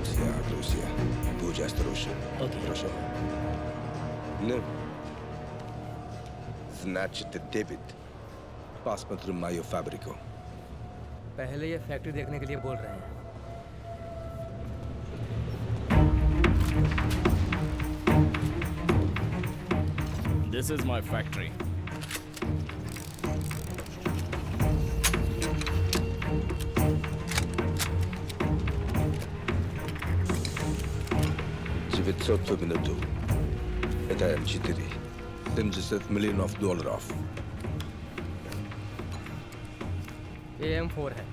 Lucia. Buja Strusha. Okay. Proszę. No. Значит, debit. Посмотрим мою фабрику. पहले ये factory देखने के लिए बोल रहे हैं। This is my factory. $900 в минуту. Это М4. $70 миллионов долларов. ये M4 है।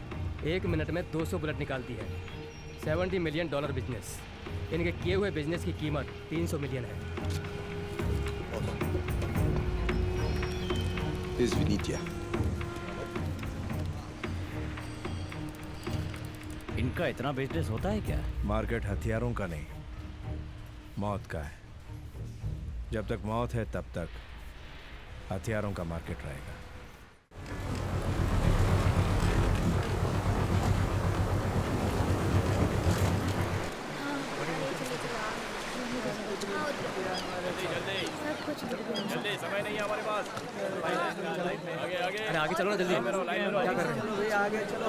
1 मिनट में 200 बुलेट निकालती है। $70 मिलियन बिजनेस। इनके किए हुए बिजनेस की कीमत 300 मिलियन है। Извините. इनका इतना बिजनेस होता है क्या? मार्केट हथियारों का नहीं, मौत का है। जब तक मौत है तब तक हथियारों का मार्केट रहेगा। जल्दी, समय नहीं है हमारे पास। अरे आगे चलो ना जल्दी। क्या कर रहे हैं? आगे चलो।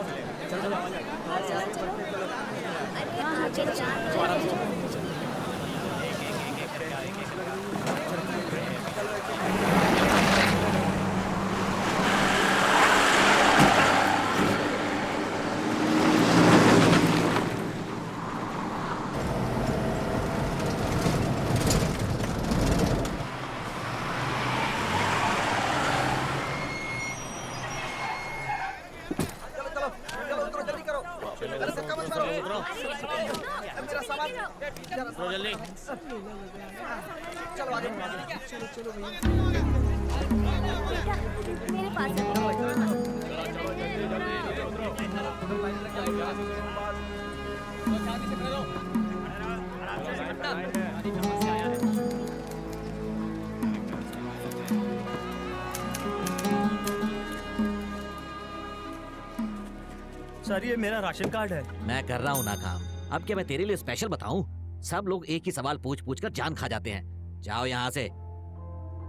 सर ये मेरा राशन कार्ड है। मैं कर रहा हूँ ना काम। अब क्या मैं तेरे लिए स्पेशल बताऊं? सब लोग एक ही सवाल पूछ पूछ कर जान खा जाते हैं। जाओ यहाँ से,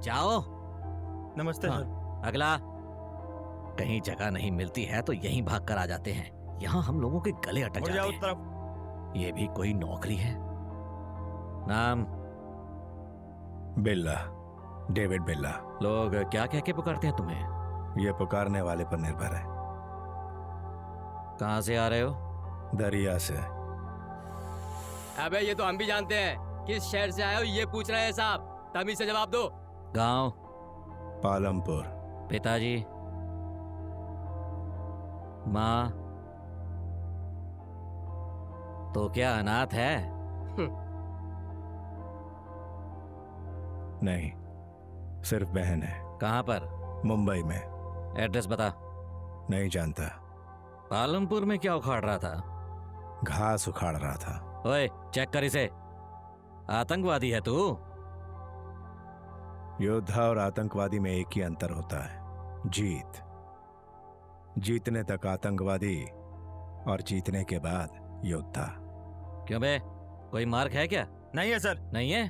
जाओ। नमस्ते हाँ, सर। अगला। कहीं जगह नहीं मिलती है तो यहीं भाग कर आ जाते हैं। यहाँ हम लोगों के गले अटक मुड़ जाते जाओ हैं। तरफ। ये भी कोई नौकरी है? नाम? बिल्ला, डेविड बिल्ला। लोग क्या कह के पुकारते हैं तुम्हें? ये पुकारने वाले पर निर्भर है। कहाँ से आ रहे हो? दरिया से। अबे ये तो हम भी जानते हैं। किस शहर से आए हो ये पूछ रहे हैं साहब। तमीज से जवाब दो। गांव? पालमपुर। पिताजी? माँ? तो क्या अनाथ है? नहीं, सिर्फ बहन है। कहाँ पर? मुंबई में। एड्रेस बता। नहीं जानता। पालमपुर में क्या उखाड़ रहा था? घास उखाड़ रहा था। ओए चेक कर इसे। आतंकवादी है तू? योद्धा और आतंकवादी में एक ही अंतर होता है, जीत। जीतने तक आतंकवादी और जीतने के बाद योद्धा। क्यों बे, कोई मार्क है क्या? नहीं है सर। नहीं है?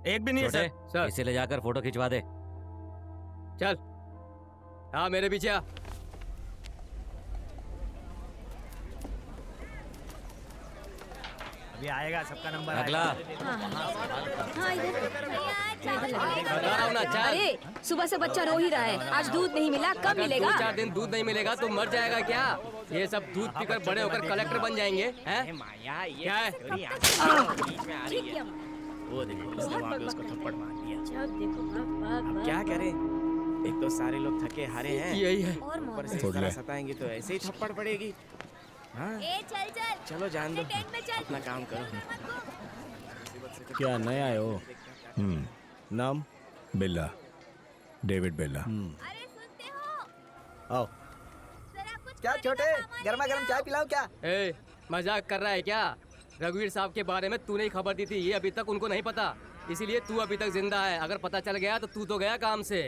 एक भी नहीं है छोटे, सर। इसे ले जाकर फोटो खिंचवा दे। चल। हाँ मेरे पीछे आ। अभी आएगा सबका नंबर। अगला। हाँ इधर बता रहा हूँ ना, चल। अरे सुबह से बच्चा रो ही रहा है। आज दूध नहीं मिला, कब अगर मिलेगा? 2-4 दिन दूध नहीं मिलेगा तो मर जाएगा क्या? ये सब दूध पीकर बड़े होकर कलेक्टर बन जाएंगे हैं? क्या है? ठीक है। वो देखो, उसने वहाँ पे उसको थप्पड़ मार दिया। जब देखो अब क्या करें? एक तो सारे लोग थके हारे हैं। यही है। और ऊपर से इस छोड़ तरह ले। सताएंगे तो ऐसे ही थप्पड़ पड़ेगी। हाँ, चल चल। चलो जान दो, अपना काम करो। क्या नया है वो? नाम? बिल्ला, डेविड बिल्ला। अरे सुनते हो? आओ। जरा कुछ क्या छोटे, गर्मा गर्म चाय पिलाऊं क्या? ए, मजाक कर रहा है क्या? रघुवीर साहब के बारे में तूने ही खबर दी थी, ये अभी तक उनको नहीं पता। इसीलिए तू अभी तक जिंदा है। अगर पता चल गया तो तू तो गया काम से।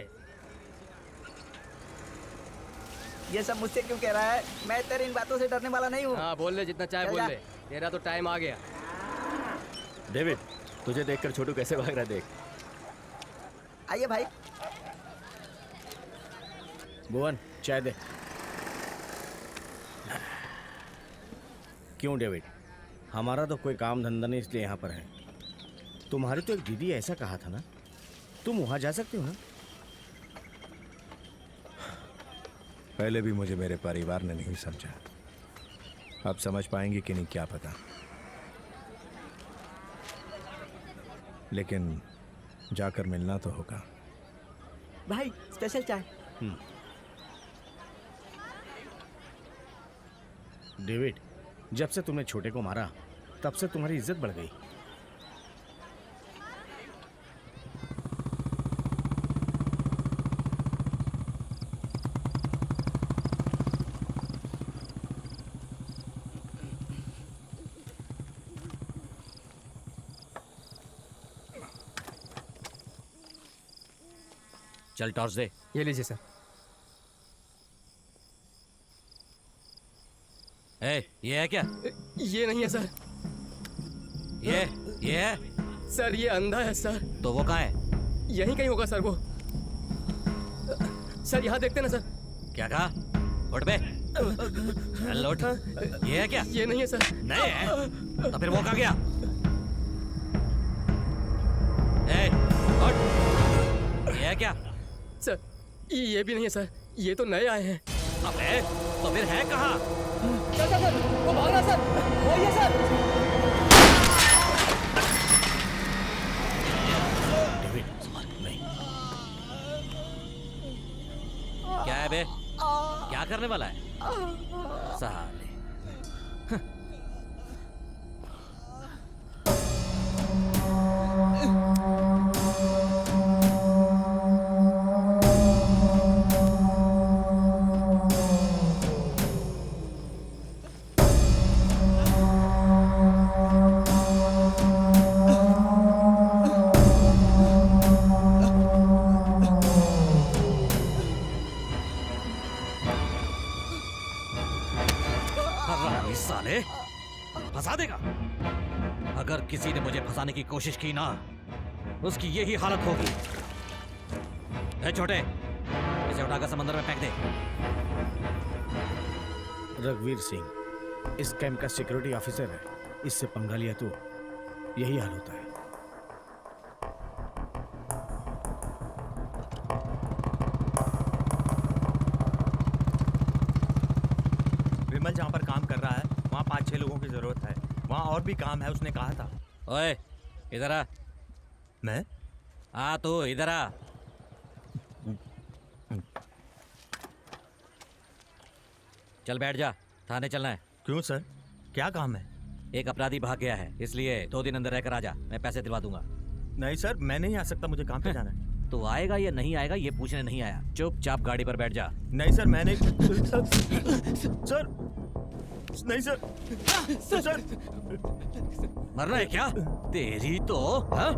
ये सब मुझसे क्यों कह रहा है? मैं तेरी इन बातों से डरने वाला नहीं हूँ। हाँ बोल ले जितना चाहे चल बोल जा। ले। तेरा तो टाइम आ गया। डेविड, तुझे देखकर छोटू कैसे भाग रहा है, देख। आइए भाई। भुवन, चाय दे। क्यों डेविड? हमारा तो कोई काम धंधा नहीं, इसलिए यहाँ पर है। तुम्हारी तो एक दीदी ऐसा कहा था ना, तुम वहाँ जा सकते हो ना? पहले भी मुझे मेरे परिवार ने नहीं समझा, अब समझ पाएंगे कि नहीं क्या पता, लेकिन जाकर मिलना तो होगा। भाई स्पेशल चाय। डेविड, जब से तुमने छोटे को मारा तब से तुम्हारी इज्जत बढ़ गई। चल टॉर्च दे। ये लीजिए सर। ये है क्या? ये नहीं है सर। ये है सर ये अंधा है सर। तो वो कहाँ है? यहीं कहीं होगा सर वो। सर यहाँ देखते ना सर। क्या कहा? उठ बे, चल उठ। ये है क्या? ये नहीं है सर। नहीं है तो फिर वो कहाँ गया? उठ। ये है क्या? सर ये भी नहीं है सर, ये तो नए आए हैं। अबे तो फिर है कहाँ? सर सर सर वो भाग रहा सर, वो ही है सर। डेविड, नहीं। क्या है बे? क्या करने वाला है? साले। साले फंसा देगा। अगर किसी ने मुझे फंसाने की कोशिश की ना, उसकी यही हालत होगी। ए छोटे, इसे उठाकर समंदर में फेंक दे। रघुवीर सिंह इस कैंप का सिक्योरिटी ऑफिसर है, इससे पंगा लिया तो यही हाल होता है। विमल जहाँ पर काम कर रहा है वहाँ 5-6 लोगों की जरूरत है। वहाँ और भी काम है, उसने कहा था। ओए इधर आ। मैं? हाँ तू इधर आ। चल बैठ जा, थाने चलना है। क्यों सर, क्या काम है? एक अपराधी भाग गया है, इसलिए 2 दिन अंदर रहकर आ जा, मैं पैसे दिलवा दूंगा। नहीं सर, मैं नहीं आ सकता, मुझे काम पे जाना है। तो आएगा या नहीं आएगा ये पूछने नहीं आया, चुपचाप गाड़ी पर बैठ जा। नहीं सर, मैं नहीं। सर नहीं सर, सर मरना है क्या? तेरी तो हाँ?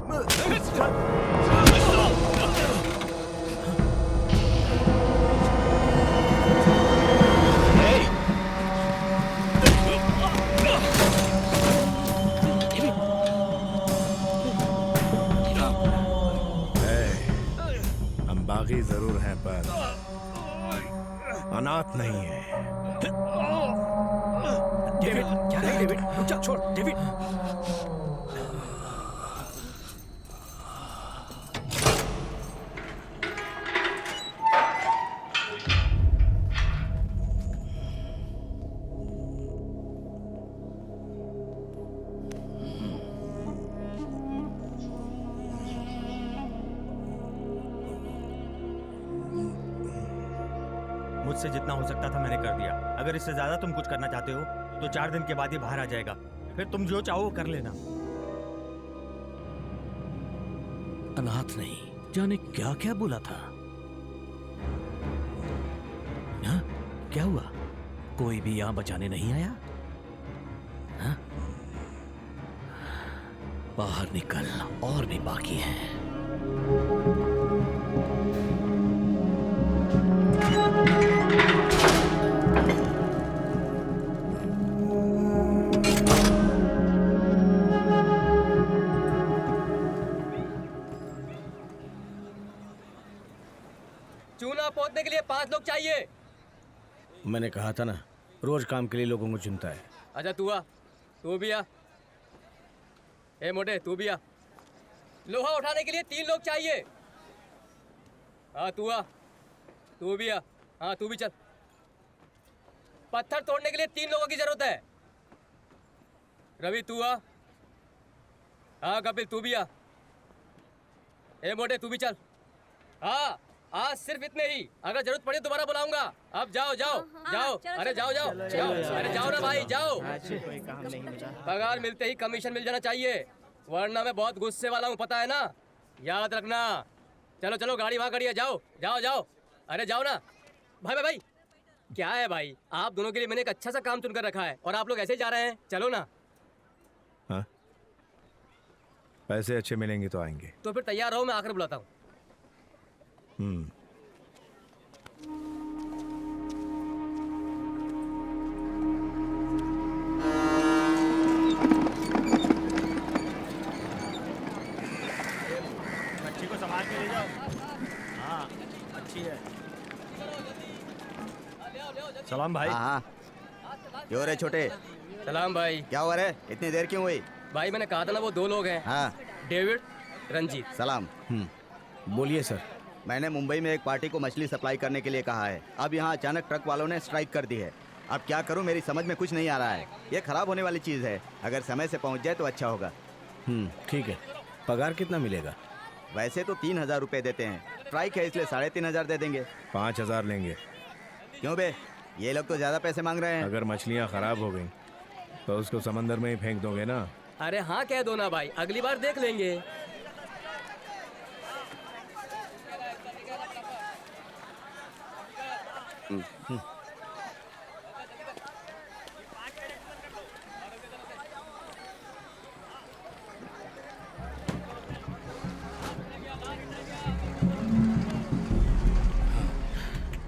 हम बागी जरूर हैं पर अनाथ नहीं है। डेविड, क्या है डेविड? रुक जा, छोड़ डेविड। मुझसे जितना हो सकता था मैंने कर दिया। अगर इससे ज्यादा तुम कुछ करना चाहते हो तो 4 दिन के बाद ही बाहर आ जाएगा, फिर तुम जो चाहो वो कर लेना। अनाथ नहीं, जाने क्या क्या बोला था। हाँ? क्या हुआ? कोई भी यहां बचाने नहीं आया? हाँ? बाहर निकल, और भी बाकी है। के लिए 5 लोग चाहिए। मैंने कहा था ना, रोज काम के लिए लोगों को चुनता है। अच्छा तू आ, तू भी आ। ए मोटे तू भी आ। लोहा उठाने के लिए 3 लोग चाहिए। हाँ तू आ, तू भी आ। हाँ तू भी चल। पत्थर तोड़ने के लिए 3 लोगों की जरूरत है। रवि तू आ। हाँ कपिल तू भी आ। ए मोटे तू भी चल। हाँ आज सिर्फ इतने ही, अगर जरूरत पड़े दोबारा बुलाऊंगा। अब जाओ जाओ जाओ। अरे जाओ जाओ जाओ। अरे जाओ ना भाई जाओ। आज कोई काम नहीं मिला। पगार मिलते ही कमीशन मिल जाना चाहिए, वरना मैं बहुत गुस्से वाला हूँ, पता है ना, याद रखना। चलो चलो गाड़ी वहाँ खड़ी है, जाओ जाओ जाओ। अरे जाओ ना भाई भाई भाई। क्या है भाई, आप दोनों के लिए मैंने एक अच्छा सा काम चुनकर रखा है और आप लोग ऐसे ही जा रहे हैं। चलो ना। हाँ, पैसे अच्छे मिलेंगे तो आएंगे। तो फिर तैयार रहो, मैं आकर बुलाता हूँ। अच्छी को संभाल के ले जाओ। हाँ अच्छी है। सलाम भाई। हाँ क्यों रे छोटे, सलाम भाई। क्या हुआ रे, इतनी देर क्यों हुई? भाई मैंने कहा था ना वो 2 लोग हैं, हाँ डेविड रंजीत। सलाम। बोलिए सर। मैंने मुंबई में एक पार्टी को मछली सप्लाई करने के लिए कहा है। अब यहाँ अचानक ट्रक वालों ने स्ट्राइक कर दी है। अब क्या करूँ, मेरी समझ में कुछ नहीं आ रहा है। ये खराब होने वाली चीज़ है, अगर समय से पहुँच जाए तो अच्छा होगा। ठीक है। पगार कितना मिलेगा? वैसे तो 3,000 रुपये देते हैं, स्ट्राइक है इसलिए 3,500 दे देंगे। 5,000 लेंगे। क्यों बे, ये लोग तो ज़्यादा पैसे मांग रहे हैं। अगर मछलियाँ खराब हो गई तो उसको समंदर में ही फेंक दोगे ना? अरे हाँ कह दो ना भाई, अगली बार देख लेंगे।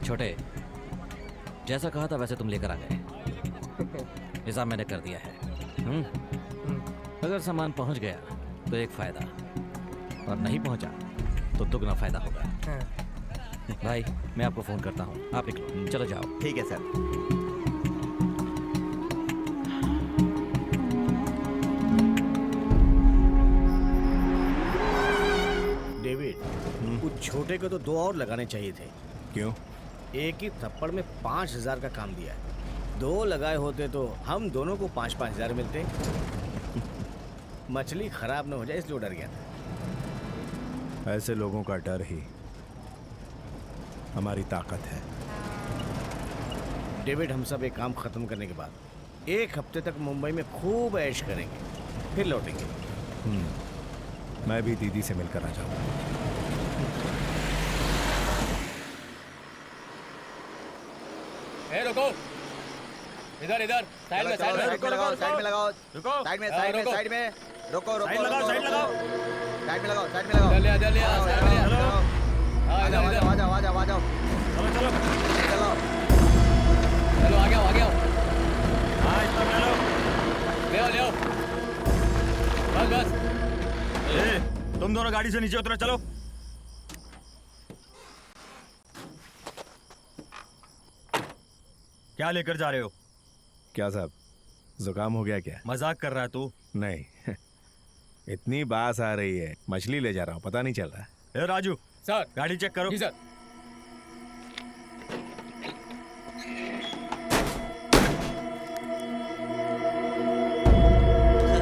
छोटे, जैसा कहा था वैसे तुम लेकर आ गए। हिसाब मैंने कर दिया है। अगर सामान पहुंच गया तो एक फायदा, और नहीं पहुंचा तो दुगना फायदा होगा। भाई मैं आपको फोन करता हूँ, आप निकलो। चलो जाओ। ठीक है सर। डेविड, उस छोटे को तो 2 और लगाने चाहिए थे। क्यों? एक ही थप्पड़ में 5,000 का काम दिया है। 2 लगाए होते तो हम दोनों को 5,000 मिलते। मछली खराब न हो जाए इसलिए डर गया था। ऐसे लोगों का डर ही हमारी ताकत है। डेविड, हम सब एक काम खत्म करने के बाद 1 हफ्ते तक मुंबई में खूब ऐश करेंगे, फिर लौटेंगे। मैं भी दीदी से मिलकर आ जाऊंगा। ए रुको, इधर इधर, साइड में साइड में। साइड में लगाओ, साइड में लगाओ, रुको। साइड में साइड में रुको। साइड में। रोको रोको साइड लगाओ, साइड लगाओ। साइड में लगाओ, साइड में लगाओ। इधर ले आ, साइड में ले आ। हाँ आ इधर जाओ, इधर। आ जाओ, आ जाओ, आ जाओ। चलो चलो। चलो चलो आ गया, आ गया। हाँ इतना ले लो। ले आओ ले आओ। बस बस। ए, तुम दोनों गाड़ी से नीचे उतरो, चलो। क्या लेकर जा रहे हो? क्या साहब, जुकाम हो गया क्या? मजाक कर रहा है तू? नहीं, इतनी बास आ रही है, मछली ले जा रहा हूँ, पता नहीं चल रहा। ए राजू, सर। गाड़ी चेक करो। जी सर।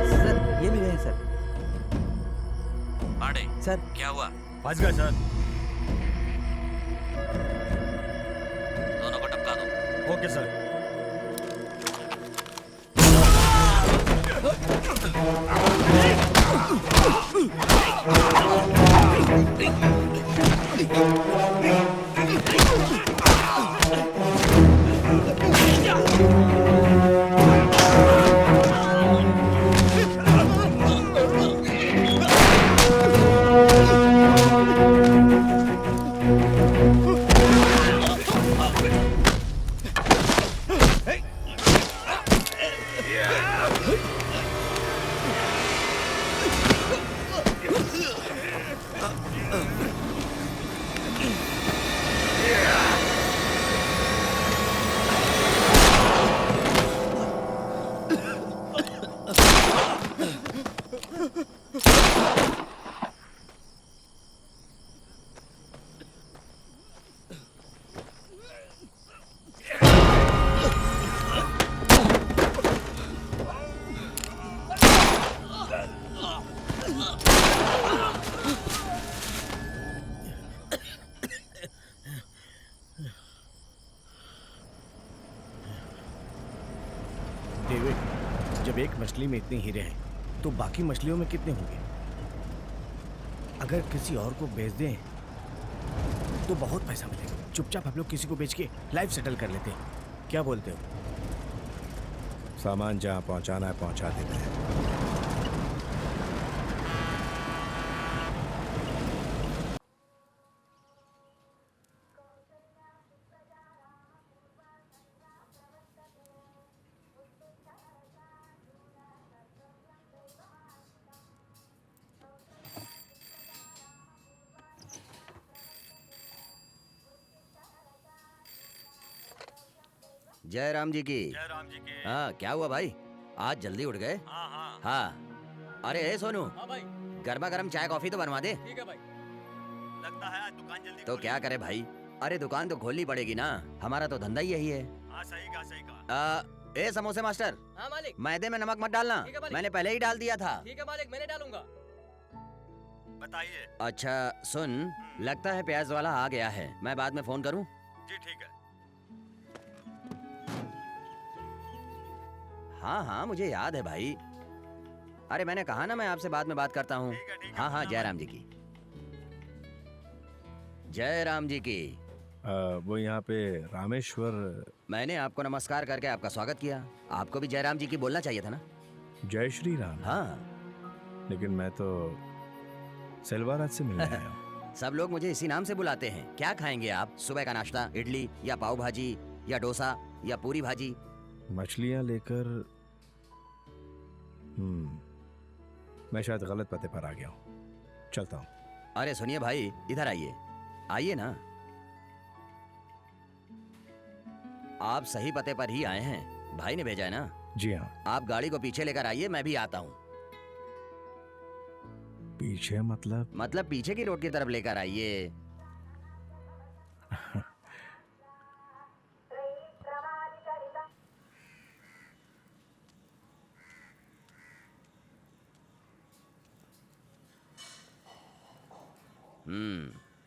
सर, ये भी गए सर। पांडे, सर क्या हुआ? फंस गया सर। दोनों को टपका दो। Okay sir. जब एक मछली में इतने हीरे हैं तो बाकी मछलियों में कितने होंगे? अगर किसी और को बेच दें तो बहुत पैसा मिलेगा। चुपचाप हम लोग किसी को बेच के लाइफ सेटल कर लेते हैं, क्या बोलते हो? सामान जहाँ पहुँचाना है पहुँचा देते हैं। जय राम जी की। जय राम जी के। हाँ, क्या हुआ भाई, आज जल्दी उठ गए? हाँ हाँ। हाँ, अरे ए सोनू, हाँ भाई, गर्मा गर्म चाय कॉफी तो बनवा दे। ठीक है भाई। लगता है आज दुकान जल्दी तो क्या करे भाई, अरे दुकान तो खोलनी पड़ेगी ना, हमारा तो धंधा ही यही है। हाँ सही कहा सही कहा। ए समोसे मास्टर, हाँ मालिक। मैदे में नमक मत डालना, ठीक है मालिक। मैंने पहले ही डाल दिया था। ठीक है मालिक, मैंने डालूंगा। बताइए। अच्छा सुन, लगता है प्याज वाला आ गया है, मैं बाद में फोन करूं? जी ठीक है। हाँ हाँ मुझे याद है भाई, अरे मैंने कहा ना मैं आपसे बाद में बात करता हूँ। ठीक है, हाँ हाँ जय राम जी की। जय राम जी की। वो यहाँ पे रामेश्वर। मैंने आपको नमस्कार करके आपका स्वागत किया, आपको भी जय राम जी की बोलना चाहिए था ना। जय श्री राम। हाँ लेकिन मैं तो सेल्वाराज से मिलने आया हूँ। सब लोग मुझे इसी नाम से बुलाते हैं। क्या खाएंगे आप? सुबह का नाश्ता इडली या पाव भाजी या डोसा या पूरी भाजी? मछलियाँ लेकर मैं शायद गलत पते पर आ गया हूँ, चलता हूँ। अरे सुनिए भाई, इधर आइए, आइए ना। आप सही पते पर ही आए हैं, भाई ने भेजा है ना। जी हाँ। आप गाड़ी को पीछे लेकर आइए, मैं भी आता हूँ। पीछे मतलब पीछे की रोड की तरफ लेकर आइए।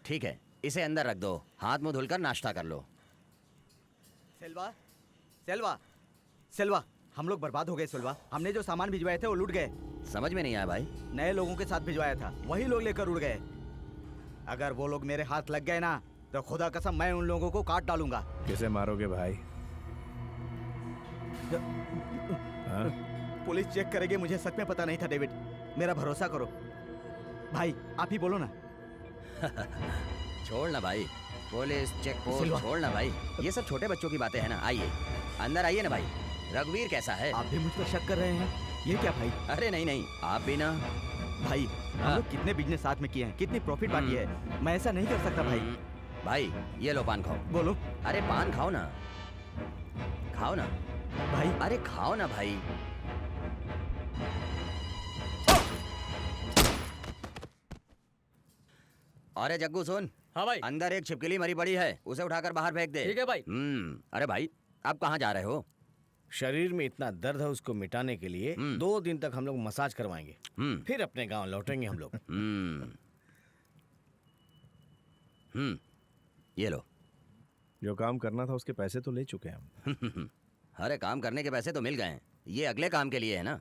ठीक है, इसे अंदर रख दो, हाथ मुंह धुलकर नाश्ता कर लो। सेल्वा, सेल्वा, सेल्वा, हम लोग बर्बाद हो गए सेल्वा। हमने जो सामान भिजवाए थे वो लूट गए। समझ में नहीं आया भाई। नए लोगों के साथ भिजवाया था, वही लोग लेकर उड़ गए। अगर वो लोग मेरे हाथ लग गए ना तो खुदा कसम मैं उन लोगों को काट डालूंगा। किसे मारोगे भाई? हाँ? पुलिस चेक करेगी, मुझे सच में पता नहीं था डेविड, मेरा भरोसा करो भाई, आप ही बोलो ना। छोड़ ना भाई, पुलिस चेक पोस्ट सिल्वा। छोड़ ना भाई, ये सब छोटे बच्चों की बातें हैं ना। आइए अंदर आइए ना भाई। रघुवीर कैसा है? आप भी मुझ पर शक कर रहे हैं? ये क्या भाई? अरे नहीं नहीं, आप भी ना। भाई हम लोग कितने बिजनेस साथ में किए हैं, कितनी प्रॉफिट बाकी है, मैं ऐसा नहीं कर सकता भाई। भाई ये लो पान खाओ। बोलो। अरे पान खाओ ना, खाओ ना भाई। अरे खाओ ना भाई। अरे जग्गू सुन। हाँ भाई। अंदर एक छिपकली मरी पड़ी है, उसे उठाकर बाहर फेंक दे। ठीक है भाई। अरे भाई आप कहाँ जा रहे हो? शरीर में इतना दर्द है, उसको मिटाने के लिए 2 दिन तक हम लोग मसाज करवाएंगे, फिर अपने गांव लौटेंगे हम लोग। ये लो। जो काम करना था उसके पैसे तो ले चुके हैं हम। अरे काम करने के पैसे तो मिल गए हैं, ये अगले काम के लिए है ना।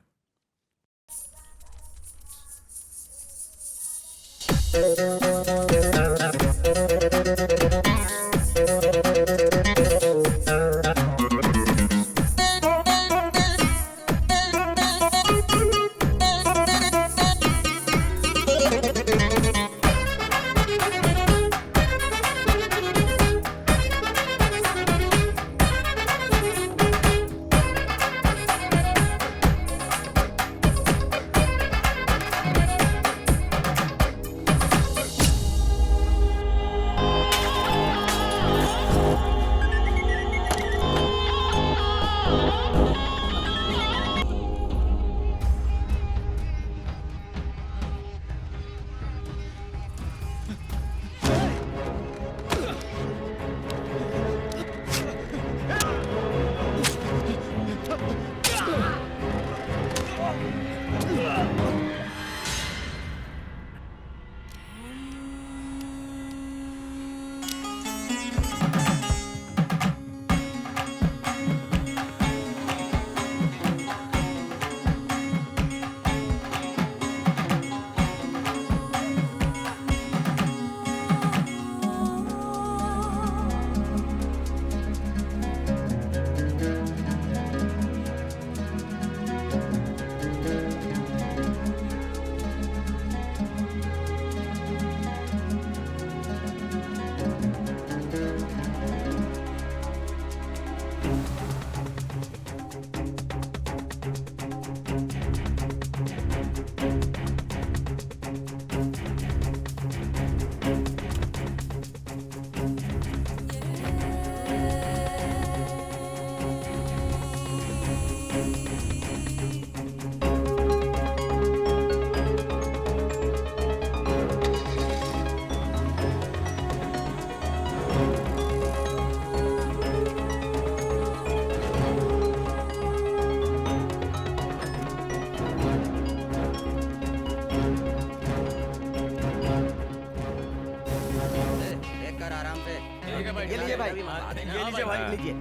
भी मंगवा देना। ये लीजिए भाई, लीजिए।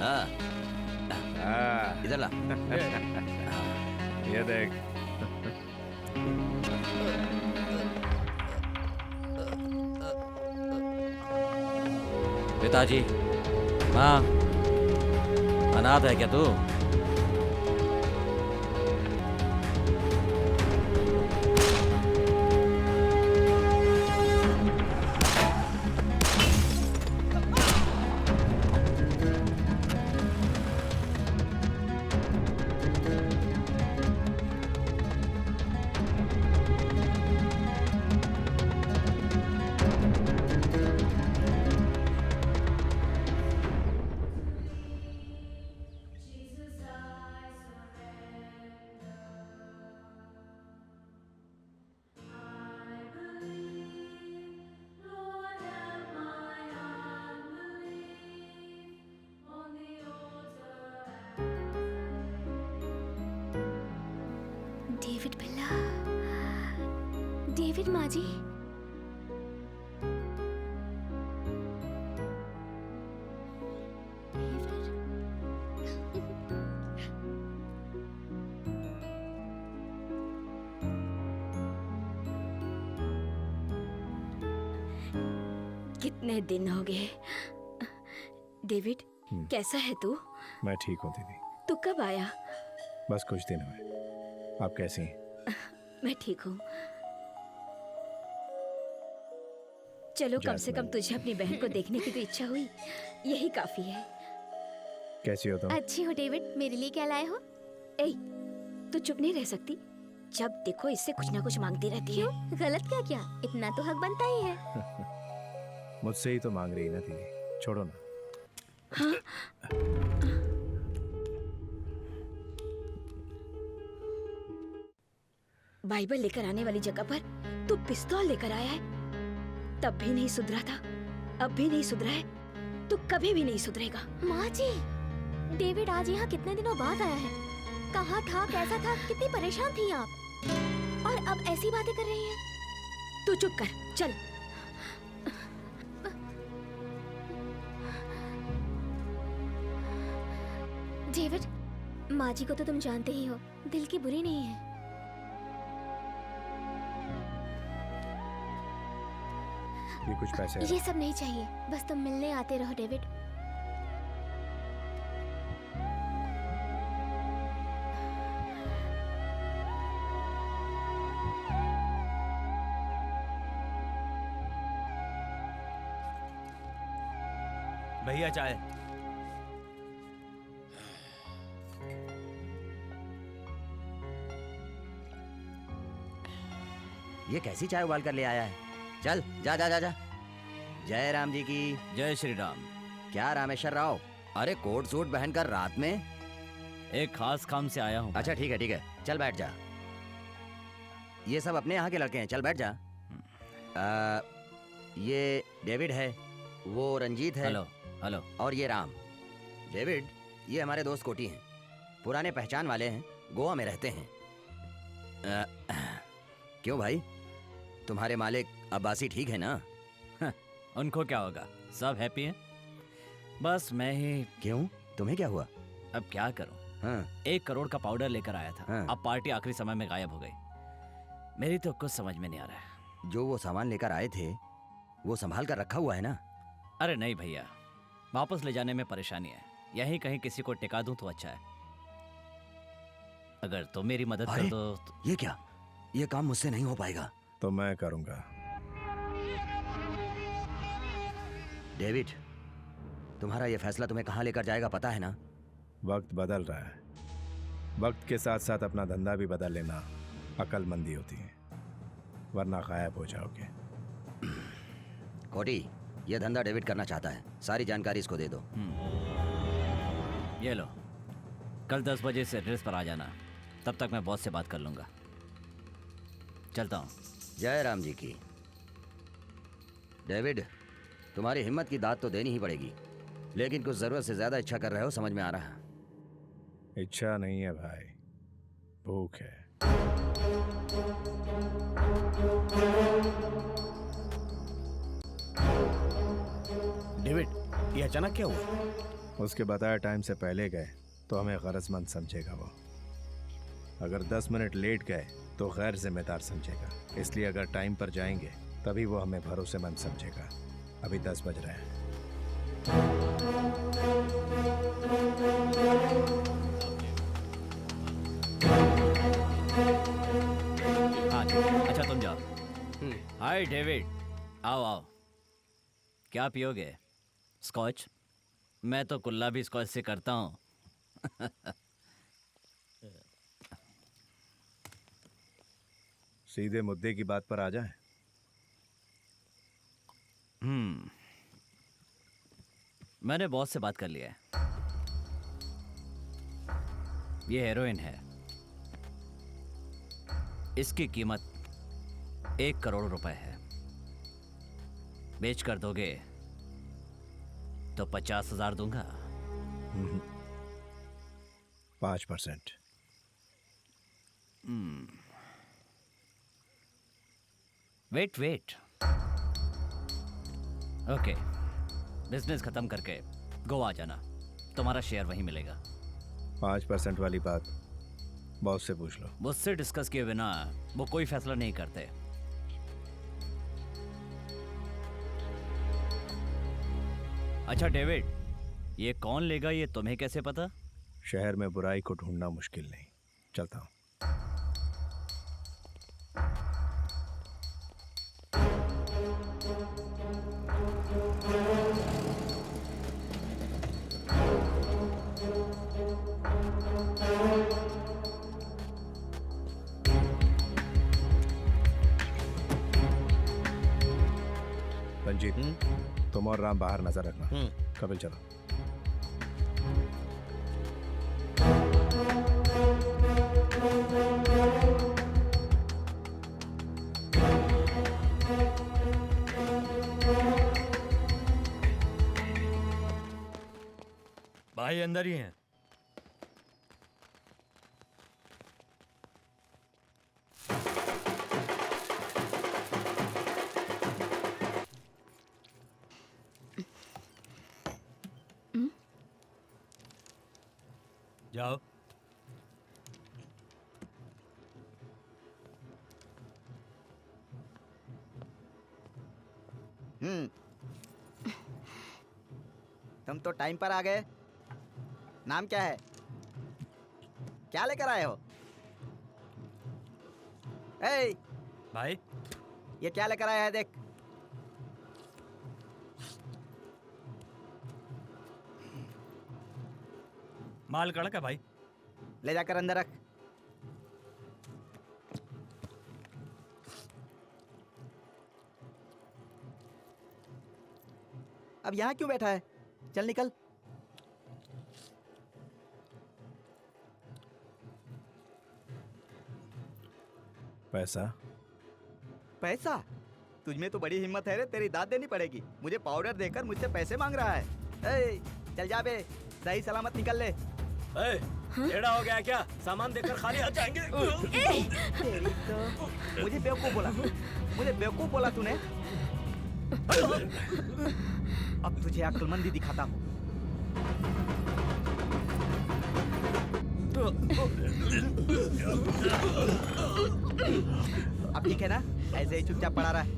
हाँ, इधर ला। ये देख। पिताजी, माँ, अनाथ है क्या तू? डेविड बिल्ला, डेविड माँ जी। कितने दिन हो गए। डेविड, कैसा है तू? मैं ठीक हूँ दीदी, तू कब आया? बस कुछ दिन हुए। आप कैसी हैं? मैं ठीक हूँ। चलो, कम से कम तुझे अपनी बहन को देखने की तो इच्छा हुई, यही काफी है। कैसी हो तुम? अच्छी हो डेविड। मेरे लिए क्या लाए हो? ए, तू चुप नहीं रह सकती। जब देखो इससे कुछ ना कुछ मांगती रहती है। गलत क्या किया? इतना तो हक बनता ही है। मुझसे ही तो मांग रही ना दीदी, छोड़ो ना। हाँ? बाइबल लेकर आने वाली जगह पर तू पिस्तौल लेकर आया है। तब भी नहीं सुधरा था, अब भी नहीं सुधरा है, तू कभी भी नहीं सुधरेगा। माँ जी, डेविड आज यहाँ कितने दिनों बाद आया है। कहाँ था, कैसा था, कितनी परेशान थी आप, और अब ऐसी बातें कर रही हैं। तू चुप कर, चल। डेविड, माँ जी को तो तुम जानते ही हो, दिल की बुरी नहीं है। ये कुछ पैसे ये सब नहीं चाहिए, बस तुम मिलने आते रहो डेविड। भैया चाय। ये कैसी चाय उबाल कर ले आया है? चल, जा जा जा जा। जय राम जी की। जय श्री राम। क्या रामेश्वर राव, अरे कोट सूट पहनकर रात में? एक खास काम से आया हूँ। अच्छा ठीक है ठीक है, चल बैठ जा। ये सब अपने यहाँ के लड़के हैं, चल बैठ जा। ये डेविड है, वो रंजीत है। Hello hello. और ये राम। डेविड, ये हमारे दोस्त कोटी हैं, पुराने पहचान वाले हैं, गोवा में रहते हैं। क्यों भाई, तुम्हारे मालिक अब्बासी ठीक है ना? उनको क्या होगा, सब हैप्पी हैं। बस मैं ही। क्यों, तुम्हें क्या हुआ? अब क्या करूं? हाँ। 1 करोड़ का पाउडर लेकर आया था। हाँ। अब पार्टी आखिरी समय में गायब हो गई। मेरी तो कुछ समझ में नहीं आ रहा है। जो वो सामान लेकर आए थे वो संभाल कर रखा हुआ है ना? अरे नहीं भैया, वापस ले जाने में परेशानी है। यहीं कहीं किसी को टिका दूं तो अच्छा है। अगर तुम मेरी मदद कर दो तो... ये क्या, ये काम मुझसे नहीं हो पाएगा। तो मैं करूंगा। डेविड, तुम्हारा ये फैसला तुम्हें कहाँ लेकर जाएगा पता है ना? वक्त बदल रहा है, वक्त के साथ साथ अपना धंधा भी बदल लेना अक्लमंदी होती है, वरना गायब हो जाओगे। कोटी, ये धंधा डेविड करना चाहता है, सारी जानकारी इसको दे दो। ये लो, कल 10 बजे से एड्रेस पर आ जाना, तब तक मैं बॉस से बात कर लूंगा। चलता हूँ। जय राम जी की। डेविड, तुम्हारी हिम्मत की दाद तो देनी ही पड़ेगी, लेकिन कुछ जरूरत से ज्यादा इच्छा कर रहे हो, समझ में आ रहा है। इच्छा नहीं है भाई, भूख है। डेविड, ये अचानक क्या हुआ? उसके बताए टाइम से पहले गए तो हमें गरजमंद समझेगा वो। अगर 10 मिनट लेट गए तो गैर जिम्मेदार समझेगा। इसलिए अगर टाइम पर जाएंगे तभी वो हमें भरोसेमंद समझेगा। अभी 10 बज रहे हैं। हाँ अच्छा तुम जाओ। हाय डेविड, आओ आओ। क्या पियोगे? स्कॉच? मैं तो कुल्ला भी स्कॉच से करता हूँ। सीधे मुद्दे की बात पर आ जाए। मैंने बॉस से बात कर लिया है। ये हेरोइन है। इसकी कीमत 1 करोड़ रुपए है। बेच कर दोगे तो 50,000 दूंगा। 5%। वेट। ओके, बिजनेस खत्म करके गोवा जाना, तुम्हारा शेयर वहीं मिलेगा। 5% वाली बात बॉस से पूछ लो। मुझसे डिस्कस किए बिना वो कोई फैसला नहीं करते। अच्छा डेविड, ये कौन लेगा ये तुम्हें कैसे पता? शहर में बुराई को ढूंढना मुश्किल नहीं। चलता हूँ। रंजीत, तुम और राम बाहर नजर रखना। कपिल चलो। भाई अंदर ही हैं। जाओ। तुम तो टाइम पर आ गए। नाम क्या है? क्या लेकर आए हो? ए, भाई ये क्या लेकर आया है देख। माल कड़क है भाई। ले जाकर अंदर रख। अब यहाँ क्यों बैठा है? चल निकल। पैसा? पैसा? तुझमें तो बड़ी हिम्मत है रे, तेरी दाद देनी पड़ेगी। मुझे पाउडर देकर मुझसे पैसे मांग रहा है। ए, चल जा बे, सही सलामत निकल ले। टेढ़ा हो गया क्या? सामान देकर खाली हाथ जाएंगे? तेरी तो मुझे बेवकूफ बोला। मुझे बेवकूफ बोला तूने। अब तुझे अक्लमंदी दिखाता हूँ। अब ठीक है ना? ऐसे ही चुपचाप पड़ा रहा है।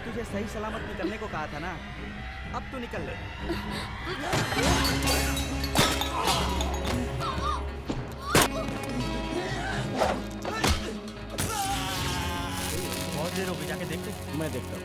तुझे सही सलामत निकलने को कहा था ना? अब तू निकल ले। बहुत देर हो गई, जाके देखते। मैं देखता हूँ।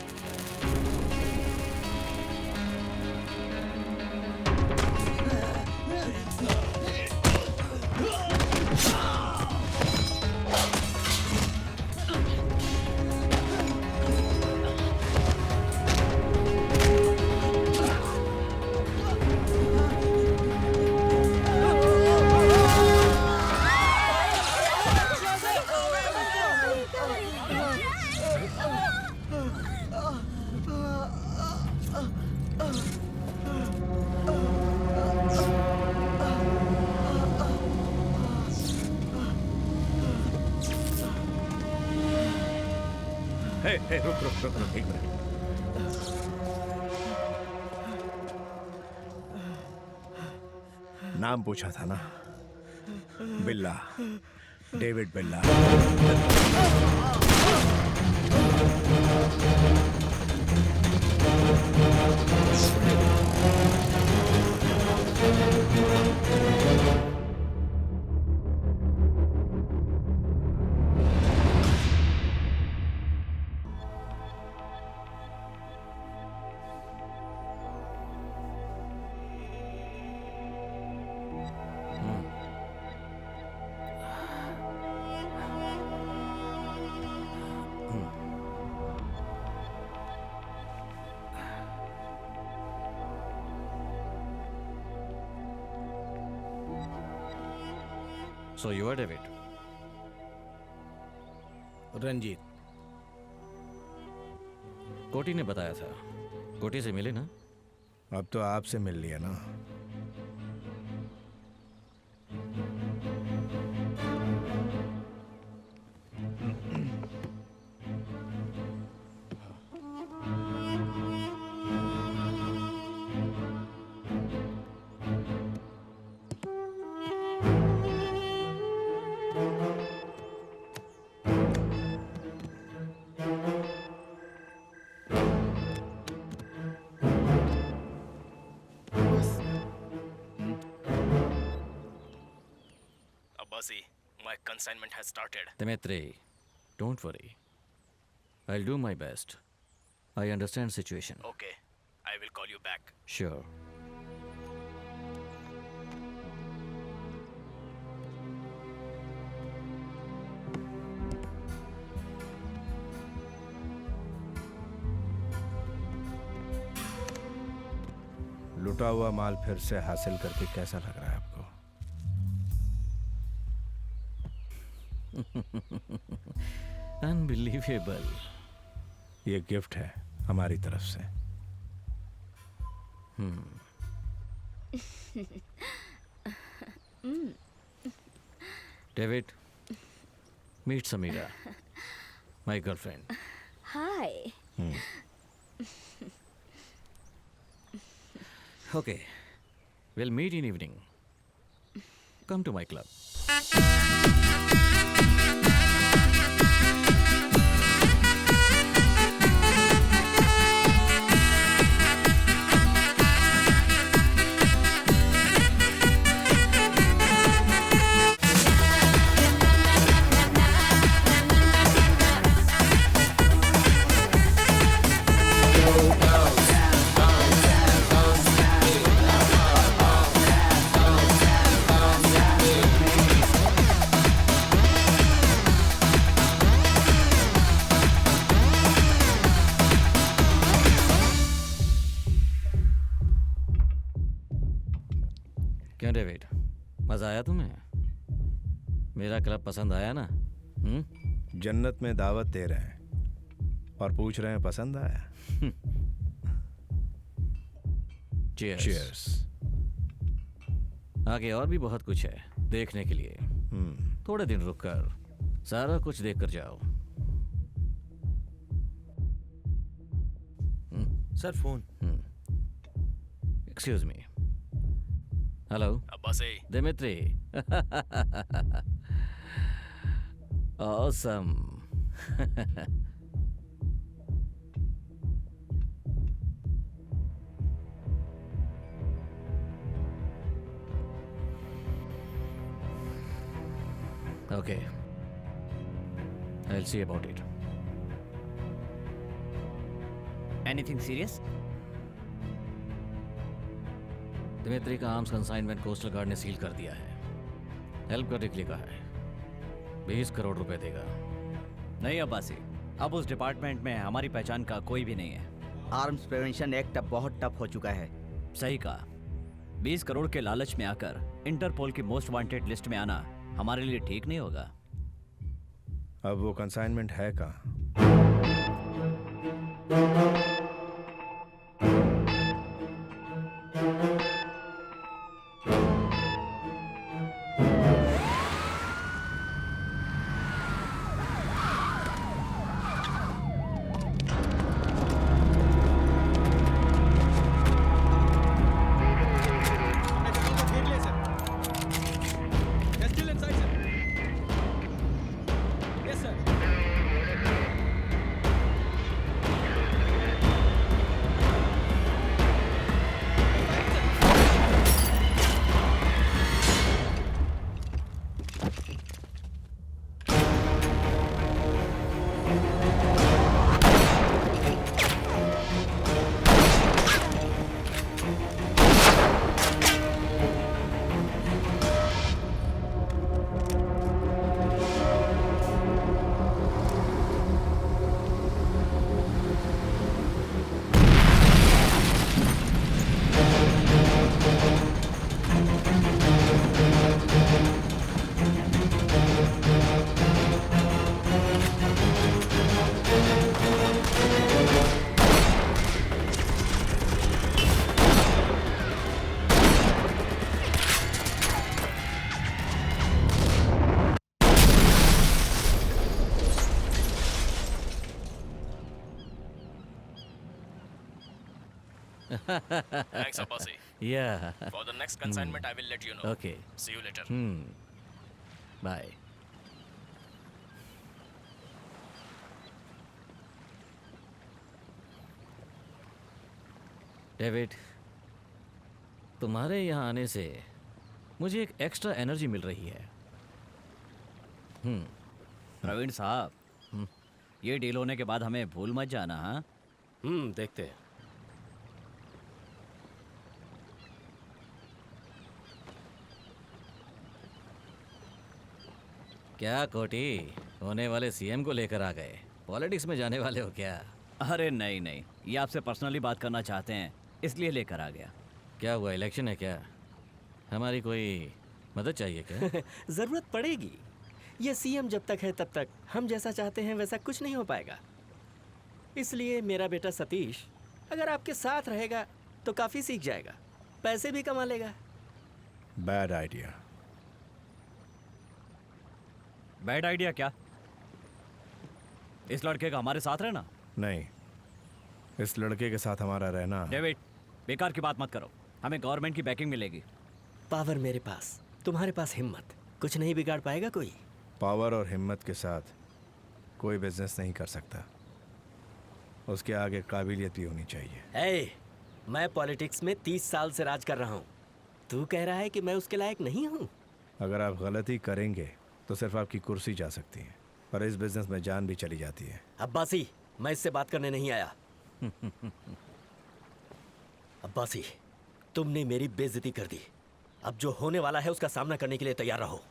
रुक रुक रुक रुक एक मिनट। नाम पूछा था ना, बिल्ला, डेविड बिल्ला। So you are David. Ranjit. कोटी ने बताया था। कोटी से मिले ना? अब तो आपसे मिल लिया ना। My consignment has started. Dimitri, don't worry. I'll do my best. I understand situation. Okay, I will call you back. Sure. लुटा हुआ माल फिर से हासिल करके कैसा लग रहा है आपको? Unbelievable. ये गिफ्ट है हमारी तरफ से। David, meet Samira, my girlfriend. Hi. Okay, we'll meet in evening. Come to my club. क्यों डेविड, मजा आया तुम्हें? मेरा क्लब पसंद आया ना? जन्नत में दावत दे रहे हैं और पूछ रहे हैं पसंद आया? Cheers. Cheers. आगे और भी बहुत कुछ है देखने के लिए। थोड़े दिन रुककर सारा कुछ देख कर जाओ। Sir phone. Excuse me. Hello Abbasi. Dmitri. Awesome. Okay. I'll see about it. Anything serious? Dmitri का आर्म्स कंसाइनमेंट कोस्टल गार्ड ने सील कर दिया है। हेल्प करने के लिए कहा है। 20 करोड़ रुपए देगा। नहीं अब्बासी, अब उस डिपार्टमेंट में हमारी पहचान का कोई भी नहीं है। आर्म्स प्रिवेंशन एक्ट अब बहुत टफ हो चुका है। सही कहा। 20 करोड़ के लालच में आकर इंटरपोल की मोस्ट वांटेड लिस्ट में आना हमारे लिए ठीक नहीं होगा। अब वो कंसाइनमेंट है कहाँ? Thanks, Abbasi. Yeah. For the next consignment, I will let you know. Okay. See you later. Bye. David, तुम्हारे यहाँ आने से मुझे एक एक्स्ट्रा एनर्जी मिल रही है। प्रवीण साहब, ये डील होने के बाद हमें भूल मत जाना। हाँ, देखते हैं। क्या कोटी, होने वाले सीएम को लेकर आ गए? पॉलिटिक्स में जाने वाले हो क्या? अरे नहीं नहीं, ये आपसे पर्सनली बात करना चाहते हैं, इसलिए लेकर आ गया। क्या हुआ, इलेक्शन है क्या? हमारी कोई मदद चाहिए क्या? जरूरत पड़ेगी। ये सीएम जब तक है तब तक हम जैसा चाहते हैं वैसा कुछ नहीं हो पाएगा। इसलिए मेरा बेटा सतीश अगर आपके साथ रहेगा तो काफी सीख जाएगा, पैसे भी कमा लेगा। Bad idea. बैड आइडिया क्या? इस लड़के का हमारे साथ रहना? नहीं, इस लड़के के साथ हमारा रहना। डेविड, बेकार की बात मत करो, हमें गवर्नमेंट की बैकिंग मिलेगी। पावर मेरे पास, तुम्हारे पास हिम्मत, कुछ नहीं बिगाड़ पाएगा कोई। पावर और हिम्मत के साथ कोई बिजनेस नहीं कर सकता, उसके आगे काबिलियत भी होनी चाहिए। मैं पॉलिटिक्स में 30 साल से राज कर रहा हूँ, तू कह रहा है कि मैं उसके लायक नहीं हूँ? अगर आप गलती करेंगे तो सिर्फ आपकी कुर्सी जा सकती है, पर इस बिजनेस में जान भी चली जाती है। अब्बासी, मैं इससे बात करने नहीं आया। अब्बासी, तुमने मेरी बेइज्जती कर दी, अब जो होने वाला है उसका सामना करने के लिए तैयार रहो।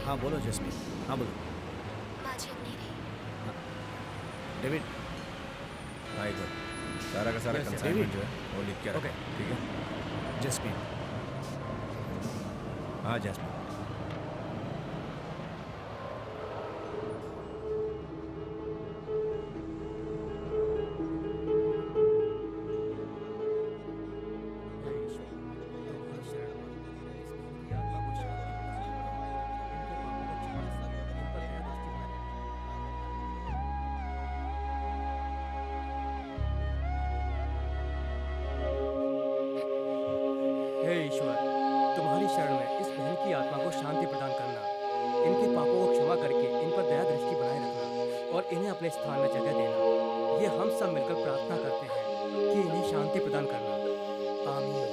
हाँ बोलो जस्मीन। हाँ बोलो। माजी अब नहीं रही। डेविड, हाँ इधर सारा का सारा कंसाइनमेंट जो है वो लिख के रखो, ठीक है? जस्मीन। हाँ जस्मीन। हे ईश्वर, तुम्हारी शरण में इस बहन की आत्मा को शांति प्रदान करना, इनके पापों को क्षमा करके इन पर दया दृष्टि बनाए रखना और इन्हें अपने स्थान में जगह देना। ये हम सब मिलकर प्रार्थना करते हैं कि इन्हें शांति प्रदान करना। आमीन।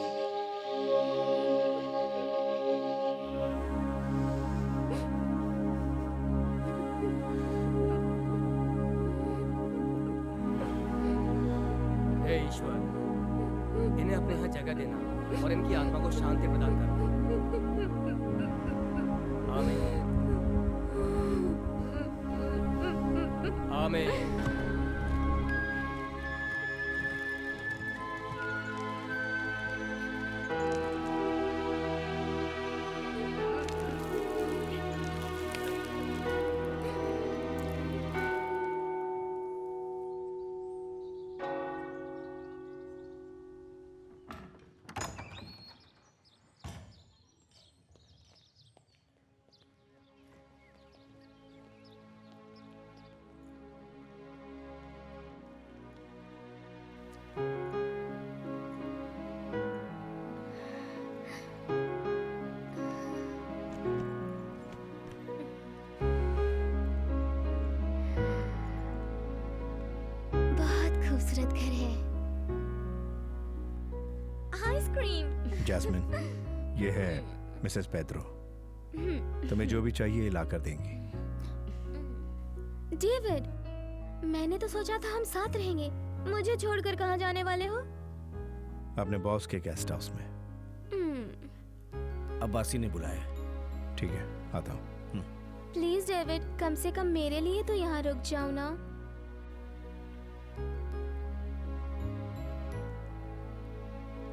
हे ईश्वर, इन्हें अपने यहाँ जगह देना और इनकी आत्मा को शांति प्रदान करना। आमीन। आमीन। आइसक्रीम। जैस्मिन, ये है मिसेस पेड्रो। तुम्हें जो भी चाहिए ला कर देंगी। डेविड, मैंने तो सोचा था हम साथ रहेंगे। मुझे छोड़कर कहाँ जाने वाले हो? अपने बॉस के गेस्ट हाउस में। अब्बासी ने बुलाया। ठीक है, आता हूँ। प्लीज डेविड, कम से कम मेरे लिए तो यहाँ रुक जाओ ना।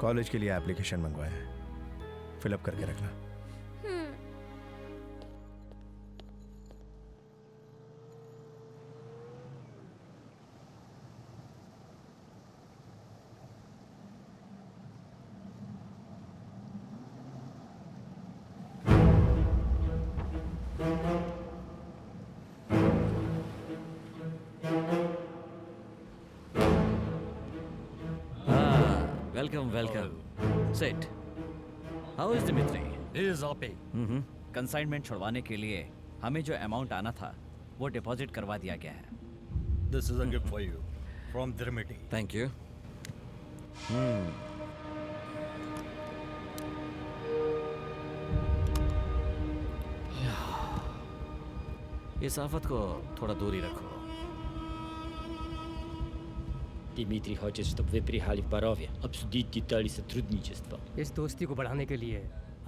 कॉलेज के लिए एप्लीकेशन मंगवाया है, फिलअप करके रखना। Welcome welcome. Sit. How is Dimitri? He is okay. Consignment छुड़वाने के लिए हमें जो अमाउंट आना था वो डिपॉजिट करवा दिया गया है। This is a gift for you from Dmitri. Thank you. इस आफत को थोड़ा दूर ही रखो। Дмитрий хочет, чтобы вы приехали в Борове, обсудить детали сотрудничества. इस दोस्ती को बढ़ाने के लिए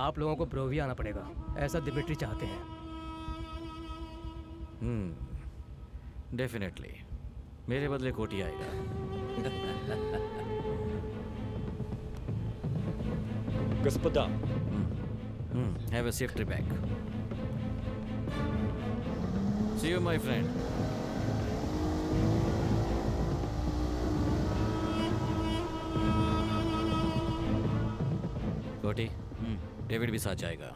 आप लोगों को बोरोविया आना पड़ेगा, ऐसा दिमित्री चाहते हैं। डेफिनेटली। मेरे बदले कोटी आएगा। Господа, Have a safe trip back. See you, my friend. कोटी, डेविड भी साथ जाएगा।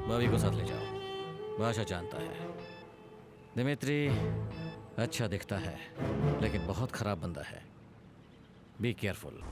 बॉबी को साथ ले जाओ, भाषा जानता है। दिमित्री अच्छा दिखता है, लेकिन बहुत खराब बंदा है। Be careful.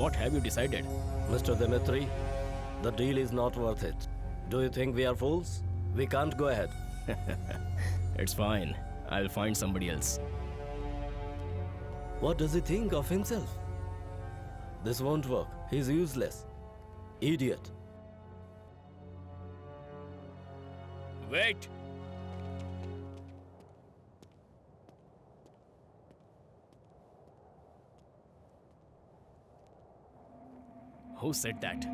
what have you decided? Mr. Dimitri, the deal is not worth it. Do you think we are fools? We can't go ahead. It's fine. I'll find somebody else. What does he think of himself? This won't work. He's useless. Idiot. Wait! Who said that?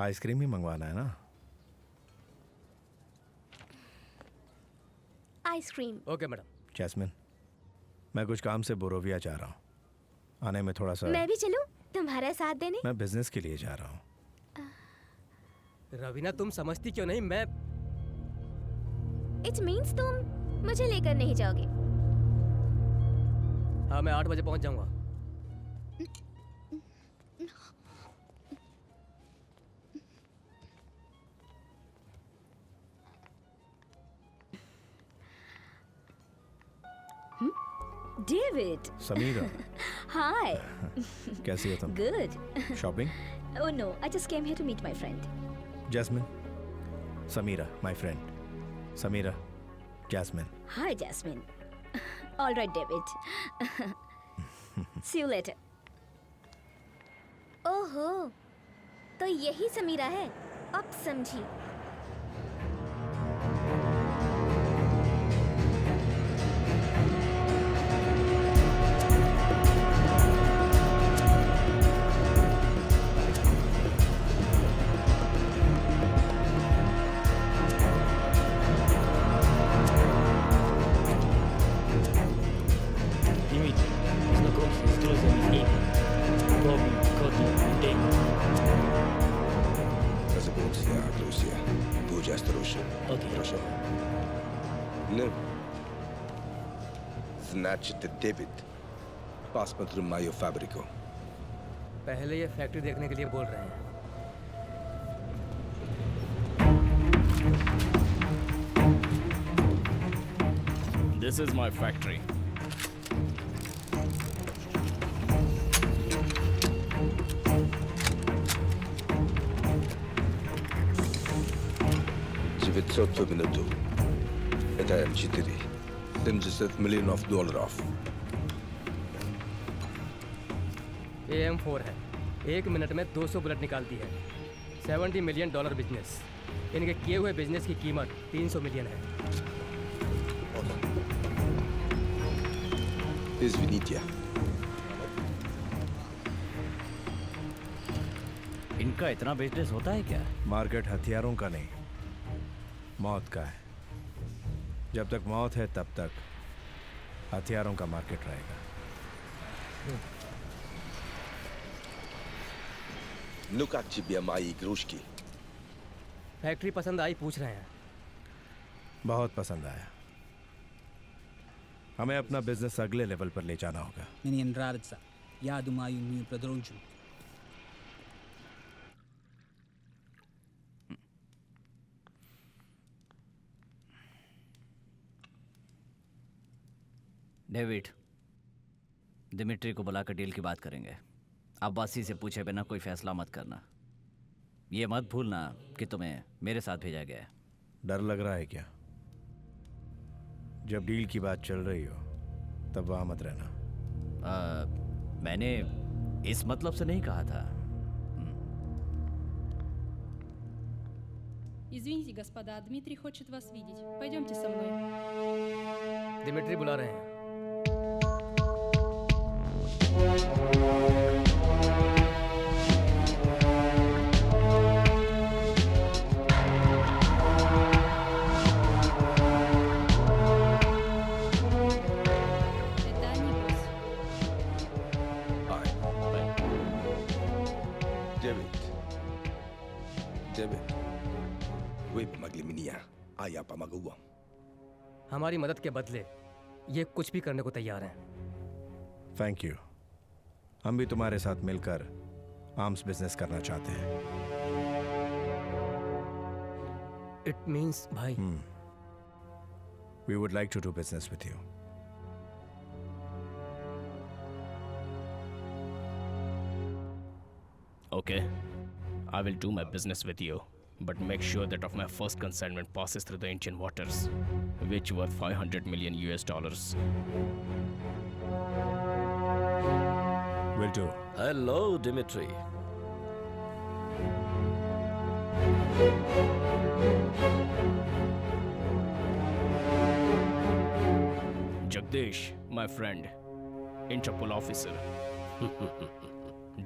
Ice cream ही मंगवाना है ना? Ice cream. Okay madam. Jasmine, मैं कुछ काम से बोरोविया जा रहा हूँ। आने में थोड़ा सा। मैं भी चलूं तुम्हारा साथ देने? मैं बिजनेस के लिए जा रहा हूँ। रवीना, तुम समझती क्यों नहीं? मैं इट मीन्स तुम मुझे लेकर नहीं जाओगे? हाँ, मैं 8 बजे पहुंच जाऊंगा। डेविड। समीरा, हाय। कैसी हो तुम? Good. Shopping? Oh no, I just came here to meet my friend. Jasmine, Sameera, my friend. Sameera, Jasmine. Hi, Jasmine. All right, David. See you later. ओहो, तो यही समीरा है। अब समझी। Дмитрий, знакомься с друзьями Ники, Бобби, Коди и Дэйн. Познакомься, друзья. Будь осторожен. Окей. Хорошо. Ну, значит, Дэвид, посмотрим мою фабрику. पहले ये फैक्ट्री देखने के लिए बोल रहे हैं। This is my factory. $900 в минуту. Это М4. $70 миллионов. ये M4 है। 1 मिनट में 200 बुलेट निकालती है। $70 मिलियन बिजनेस। इनके किए हुए बिजनेस की कीमत 300 मिलियन है। Извините. इनका इतना बिजनेस होता है क्या? मार्केट हथियारों का नहीं, मौत का है। जब तक मौत है तब तक हथियारों का मार्केट रहेगा। Ну как тебе мои игрушки? फैक्ट्री पसंद आई पूछ रहे हैं। बहुत पसंद आया। हमें अपना बिजनेस अगले लेवल पर ले जाना होगा। Мне нравится. Я думаю, мы продолжим. डेविड, दिमिट्री को बुलाकर डील की बात करेंगे। अब्बासी से पूछे बिना कोई फैसला मत करना। ये मत भूलना कि तुम्हें मेरे साथ भेजा गया है। डर लग रहा है क्या? जब डील की बात चल रही हो तब वहां मत रहना। मैंने इस मतलब से नहीं कहा था। Извините, господа, Дмитрий хочет вас видеть. Пойдемте со мной. दिमिट्री बुला रहे हैं। Это они, босс. Hi. David. Wy pomogli mnie, a ja pomagałem. हमारी मदद के बदले ये कुछ भी करने को तैयार हैं। Thank you. हम भी तुम्हारे साथ मिलकर आर्म्स बिजनेस करना चाहते हैं। इट मीन्स भाई। We would like to do business with you. Okay, I will do my business with you, but make sure that of my first consignment passes through the Indian waters, which worth $500 million. Will do. Hello, Dimitri. Jagdish, my friend, Interpol officer.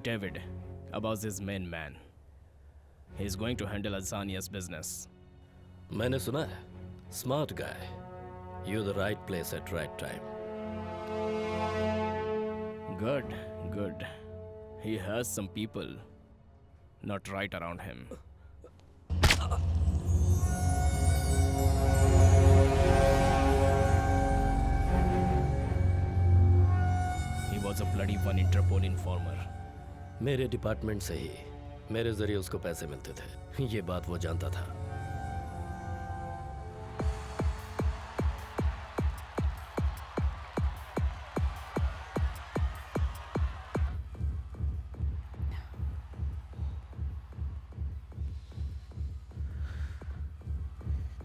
David, about his main man. He's going to handle Azania's business. मैंने सुना है. Smart guy. You're the right place at right time. Good, good. He has some people not right around him. He was a bloody one Interpol informer. मेरे department से ही मेरे जरिए उसको पैसे मिलते थे. ये बात वो जानता था.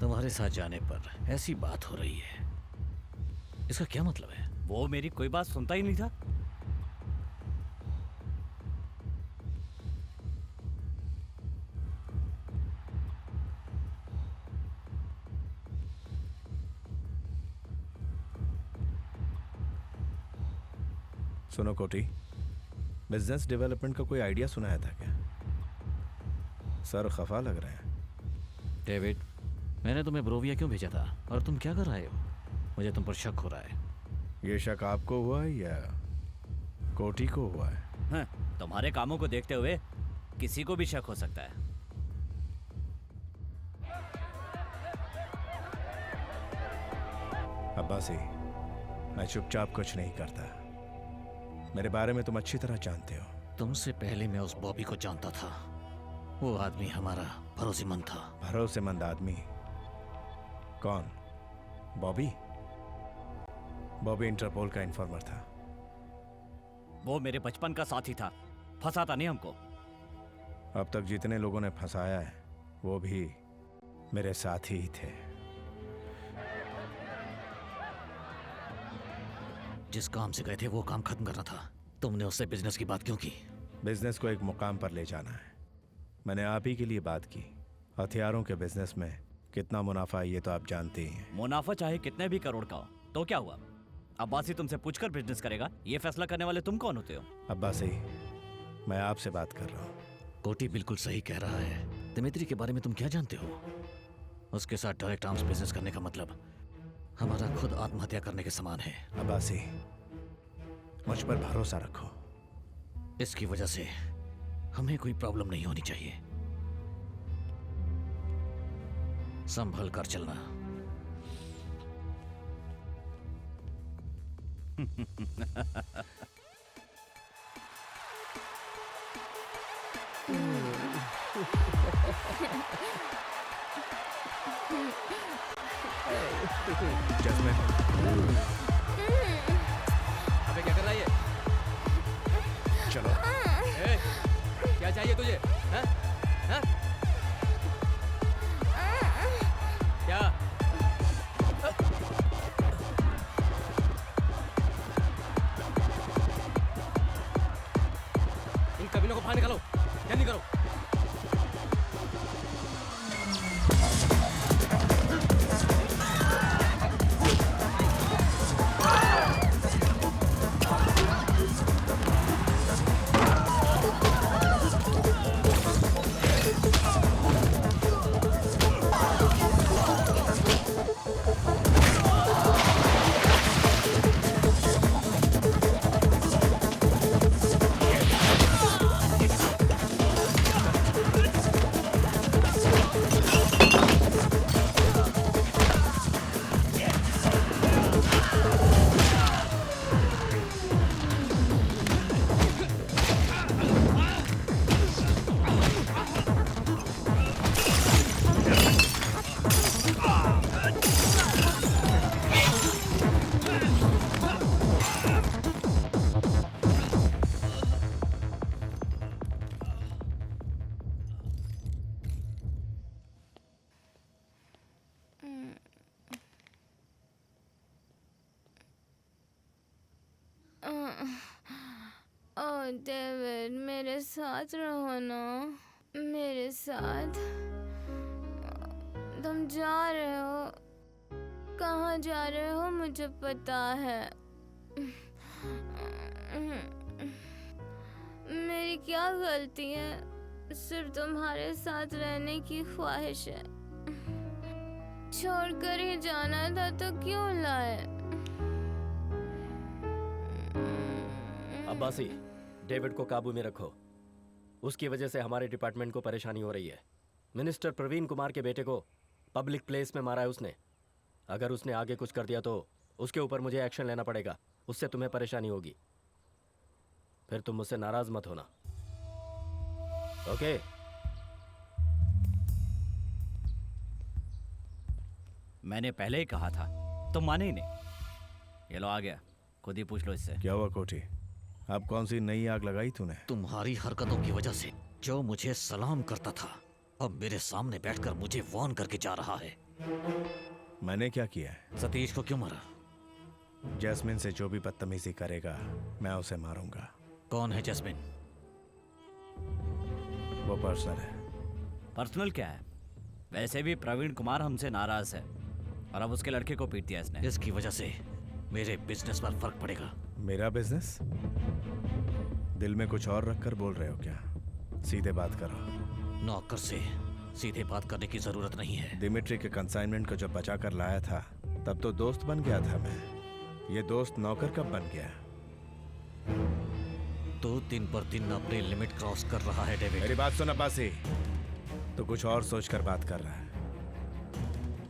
तुम्हारे साथ जाने पर ऐसी बात हो रही है, इसका क्या मतलब है? वो मेरी कोई बात सुनता ही नहीं था। सुनो कोटी, बिजनेस डेवलपमेंट का कोई आइडिया सुनाया था क्या? सर खफा लग रहे हैं। डेविड, मैंने तुम्हें ब्रोविया क्यों भेजा था और तुम क्या कर रहे हो? मुझे तुम पर शक हो रहा है। ये शक आपको हुआ है या कोटी को हुआ है? हाँ, तुम्हारे कामों को देखते हुए किसी को भी शक हो सकता है। अब्बासी, मैं चुपचाप कुछ नहीं करता। मेरे बारे में तुम अच्छी तरह जानते हो। तुमसे पहले मैं उस बॉबी को जानता था। वो आदमी हमारा भरोसेमंद था। भरोसेमंद आदमी? कौन? बॉबी? बॉबी इंटरपोल का इन्फॉर्मर था। वो मेरे बचपन का साथी था, फंसाता नहीं हमको। अब तक जितने लोगों ने फंसाया है वो भी मेरे साथी ही थे। जिस काम से गए थे वो काम खत्म करना था। तुमने उससे बिजनेस की बात क्यों की? बिजनेस को एक मुकाम पर ले जाना है। मैंने आप ही के लिए बात की। हथियारों के बिजनेस में कितना मुनाफा है ये तो आप जानते ही हैं। मुनाफा चाहे कितने भी करोड़ का हो तो क्या हुआ? अब्बासी तुमसे पूछकर बिजनेस करेगा, ये फैसला करने वाले तुम कौन होते हो? अब्बासी, मैं आपसे बात कर रहा हूँ। कोटी बिल्कुल सही कह रहा है। दिमित्री के बारे में तुम क्या जानते हो? उसके साथ डायरेक्ट आर्म्स बिजनेस करने का मतलब हमारा खुद आत्महत्या करने के समान है। अब्बासी, मुझ पर भरोसा रखो। इसकी वजह से हमें कोई प्रॉब्लम नहीं होनी चाहिए। संभल कर चलना। जैस्मिन, अबे क्या कर रहा है ये? चलो। ए, क्या चाहिए तुझे? हाँ? हाँ? क्या? इन कमीनों को बाहर निकालो, जल्दी करो। डेविड, मेरे साथ रहो ना, मेरे साथ। तुम जा रहे हो, कहाँ जा रहे हो मुझे पता है। मेरी क्या गलती है? सिर्फ तुम्हारे साथ रहने की ख्वाहिश है। छोड़कर ही जाना था तो क्यों लाए? अब्बासी, डेविड को काबू में रखो। उसकी वजह से हमारे डिपार्टमेंट को परेशानी हो रही है। मिनिस्टर प्रवीण कुमार के बेटे को पब्लिक प्लेस में मारा है उसने। अगर उसने आगे कुछ कर दिया तो उसके ऊपर मुझे एक्शन लेना पड़ेगा। उससे तुम्हें परेशानी होगी। फिर तुम मुझसे नाराज मत होना, ओके? मैंने पहले ही कहा था, तुम माने ही नहीं। ये लो आ गया, खुद ही पूछ लो इससे। क्या हुआ कोटी? अब कौन सी नई आग लगाई तूने? तुम्हारी हरकतों की वजह से जो मुझे सलाम करता था अब मेरे सामने बैठकर मुझे वार्न करके जा रहा है। मैंने क्या किया है? सतीश को क्यों मारा? जैस्मिन से जो भी बदतमीजी करेगा मैं उसे मारूंगा। कौन है जैस्मिन? वो पर्सनल है। पर्सनल क्या है? वैसे भी प्रवीण कुमार हमसे नाराज है और अब उसके लड़के को पीट दिया इसने। इसकी वजह से मेरे बिजनेस पर फर्क पड़ेगा। मेरा बिजनेस? दिल में कुछ और रखकर बोल रहे हो क्या? सीधे बात करो। नौकर से सीधे बात करने की जरूरत नहीं है। दिमिट्री के कंसाइनमेंट को जब बचा कर लाया था तब तो दोस्त बन गया था मैं। ये दोस्त नौकर कब बन गया? तो दिन पर दिन अपनी लिमिट क्रॉस कर रहा है डेविड। मेरी बात सुन अब्बासी, तो कुछ और सोचकर बात कर रहा है।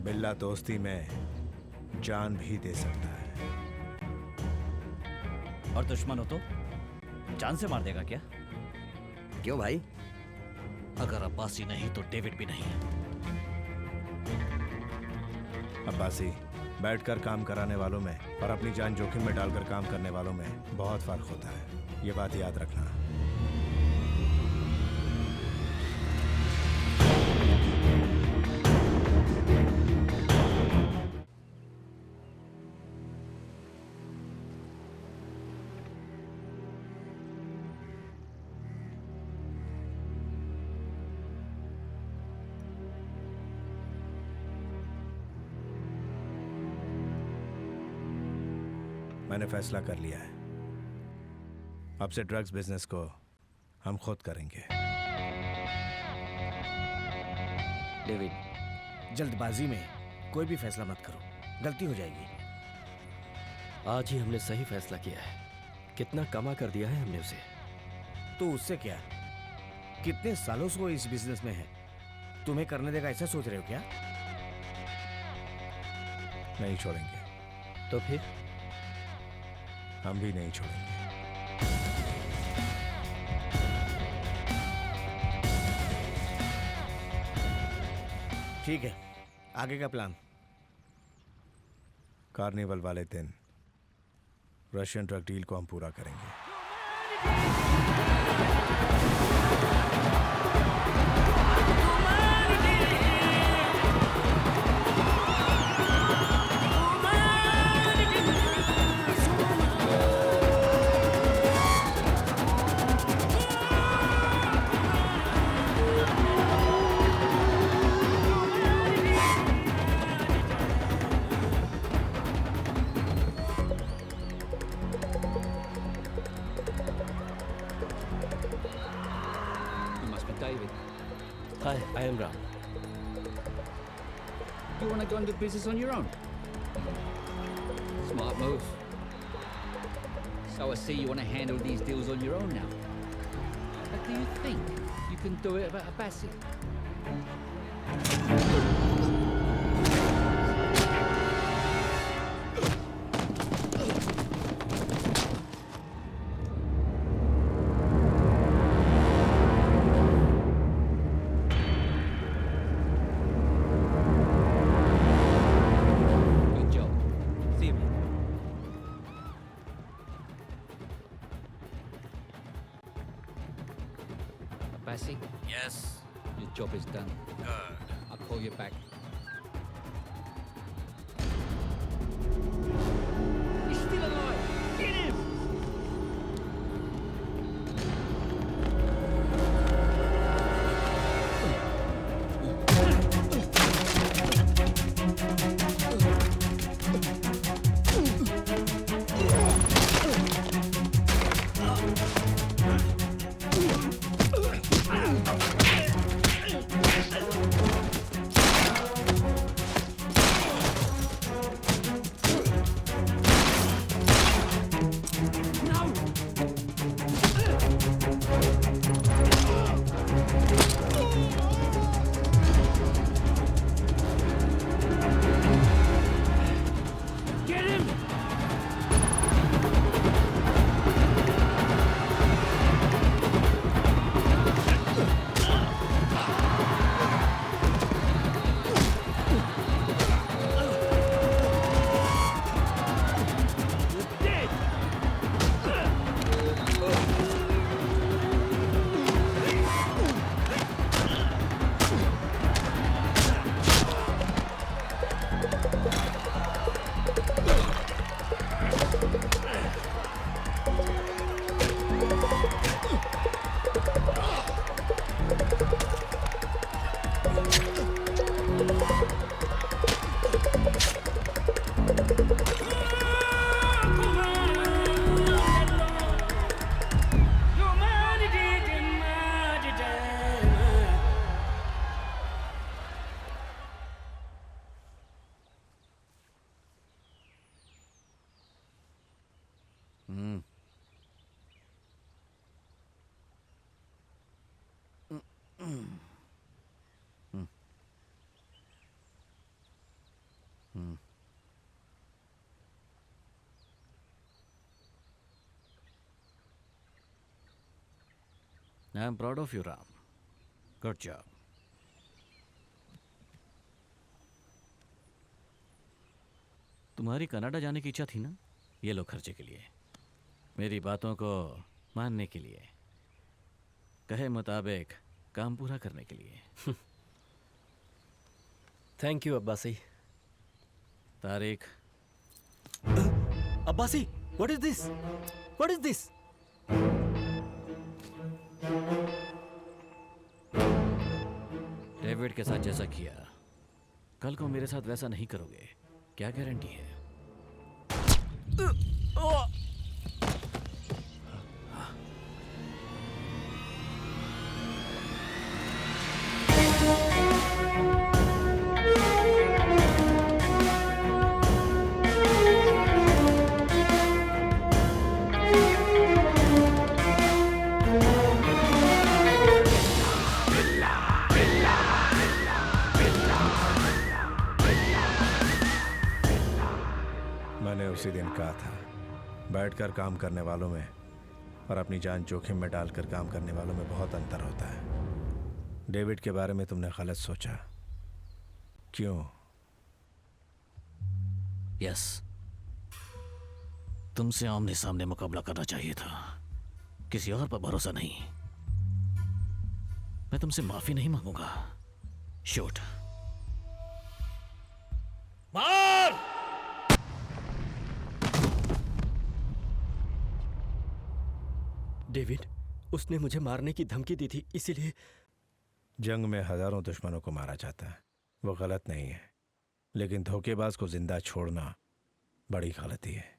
बिल्ला दोस्ती में जान भी दे सकता है। और दुश्मन हो तो जान से मार देगा क्या? क्यों भाई? अगर अब्बासी नहीं तो डेविड भी नहीं। अब्बासी, बैठकर काम कराने वालों में और अपनी जान जोखिम में डालकर काम करने वालों में बहुत फर्क होता है। ये बात याद रखना। मैंने फैसला कर लिया है, अब से ड्रग्स बिजनेस को हम खुद करेंगे। डेविड, जल्दबाजी में कोई भी फैसला मत करो, गलती हो जाएगी। आज ही हमने सही फैसला किया है। कितना कमा कर दिया है हमने उसे। तो उससे क्या? कितने सालों से वो इस बिजनेस में है, तुम्हें करने देगा ऐसा सोच रहे हो क्या? नहीं छोड़ेंगे। तो फिर हम भी नहीं छोड़ेंगे। ठीक है, आगे का प्लान? कार्निवल वाले दिन रशियन ड्रग डील को हम पूरा करेंगे। Hi, I am Ram. You want to go and do business on your own? Smart move. So I see you want to handle these deals on your own now. But do you think you can do it without Abbasi? Abbasi? Yes. Your job is done. Good. I'll call you back. He's still alive! Get him! I am proud of you, Ram. Good job. तुम्हारी Canada जाने की इच्छा थी ना? ये लो खर्चे के लिए, मेरी बातों को मानने के लिए, कहे मुताबिक काम पूरा करने के लिए। Thank you Abbasi. Tariq. Abbasi, what is this? What is this? David के साथ जैसा किया, कल को मेरे साथ वैसा नहीं करोगे, क्या गारंटी है? मैंने उसी दिन कहा था, बैठकर काम करने वालों में और अपनी जान जोखिम में डालकर काम करने वालों में बहुत अंतर होता है। डेविड के बारे में तुमने गलत सोचा। क्यों? यस, तुमसे आमने सामने मुकाबला करना चाहिए था, किसी और पर भरोसा नहीं। मैं तुमसे माफी नहीं मांगूंगा। शूट। मार! डेविड, उसने मुझे मारने की धमकी दी थी, इसीलिए। जंग में हजारों दुश्मनों को मारा जाता है, वो गलत नहीं है, लेकिन धोखेबाज को जिंदा छोड़ना बड़ी गलती है।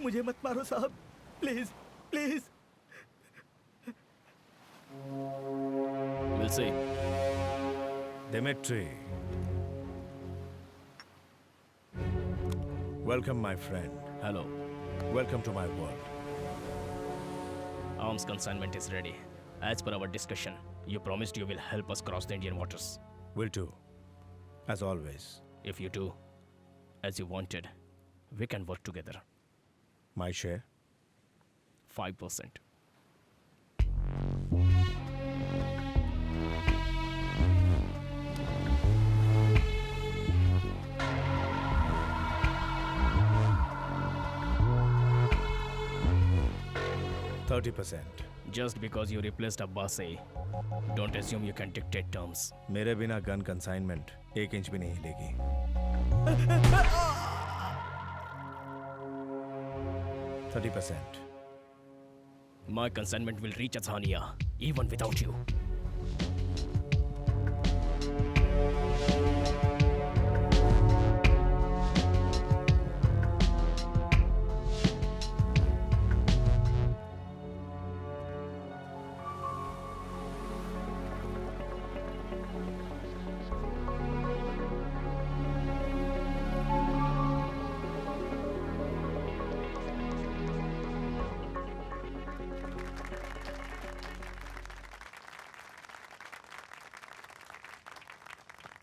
मुझे मत मारो साहब, please please. We'll see. Dimitri. Welcome, my friend. Hello. Welcome to my world. Arms consignment is ready. As per our discussion, you promised you will help us cross the Indian waters. Will do. As always. If you do, as you wanted, we can work together. My share? 5%. %30%. Just because you replaced Abbasi, don't assume you can dictate terms. मेरे बिना gun consignment 1 inch भी नहीं हिलेगी। 30%. My consignment will reach Azania, even without you.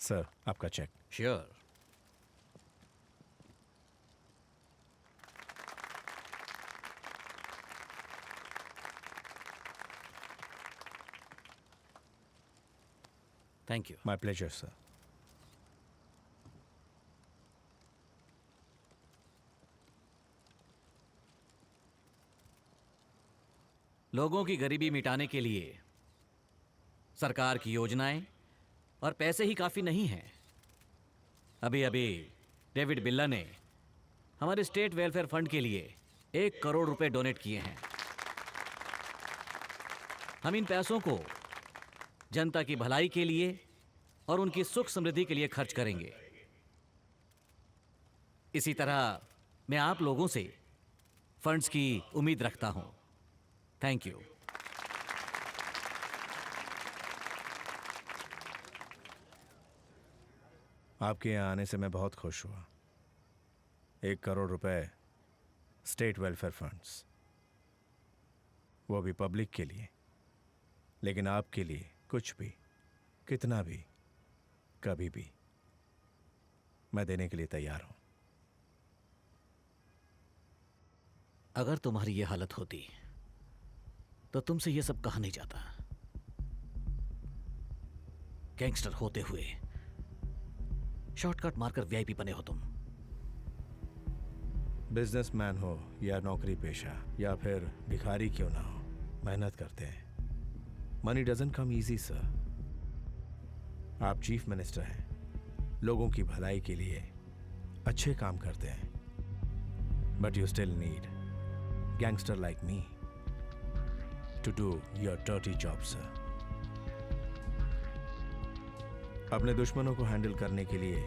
Sir, आपका check. Sure. Thank you. My pleasure sir. लोगों की गरीबी मिटाने के लिए सरकार की योजनाएं और पैसे ही काफी नहीं हैं। अभी अभी डेविड बिल्ला ने हमारे स्टेट वेलफेयर फंड के लिए 1 करोड़ रुपए डोनेट किए हैं। हम इन पैसों को जनता की भलाई के लिए और उनकी सुख समृद्धि के लिए खर्च करेंगे। इसी तरह मैं आप लोगों से फंड्स की उम्मीद रखता हूं। Thank you. आपके यहाँ आने से मैं बहुत खुश हुआ। 1 करोड़ रुपए स्टेट वेलफेयर फंड्स, वो भी पब्लिक के लिए। लेकिन आपके लिए कुछ भी, कितना भी, कभी भी मैं देने के लिए तैयार हूं। अगर तुम्हारी ये हालत होती तो तुमसे ये सब कहा नहीं जाता। गैंगस्टर होते हुए शॉर्टकट मारकर वीआईपी बने हो तुम। बिजनेसमैन हो या नौकरी पेशा या फिर भिखारी क्यों ना हो, मेहनत करते हैं। Money doesn't come easy sir. आप चीफ मिनिस्टर हैं, लोगों की भलाई के लिए अच्छे काम करते हैं, but you still need gangster like me to do your dirty job sir. अपने दुश्मनों को हैंडल करने के लिए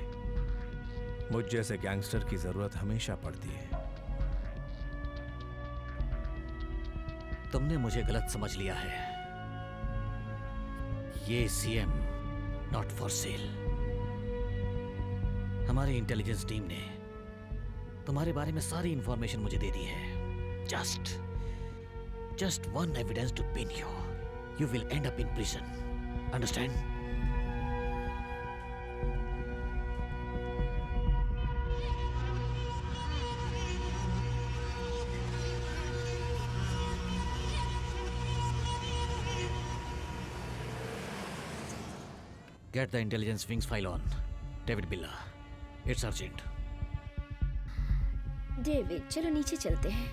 मुझ जैसे गैंगस्टर की जरूरत हमेशा पड़ती है। तुमने मुझे गलत समझ लिया है। ये सीएम नॉट फॉर सेल। हमारी इंटेलिजेंस टीम ने तुम्हारे बारे में सारी इंफॉर्मेशन मुझे दे दी है। Just one evidence to pin you. You will end up in prison. Understand? Get the intelligence wings file on. David Billa. It's urgent. David, चलो नीचे चलते हैं।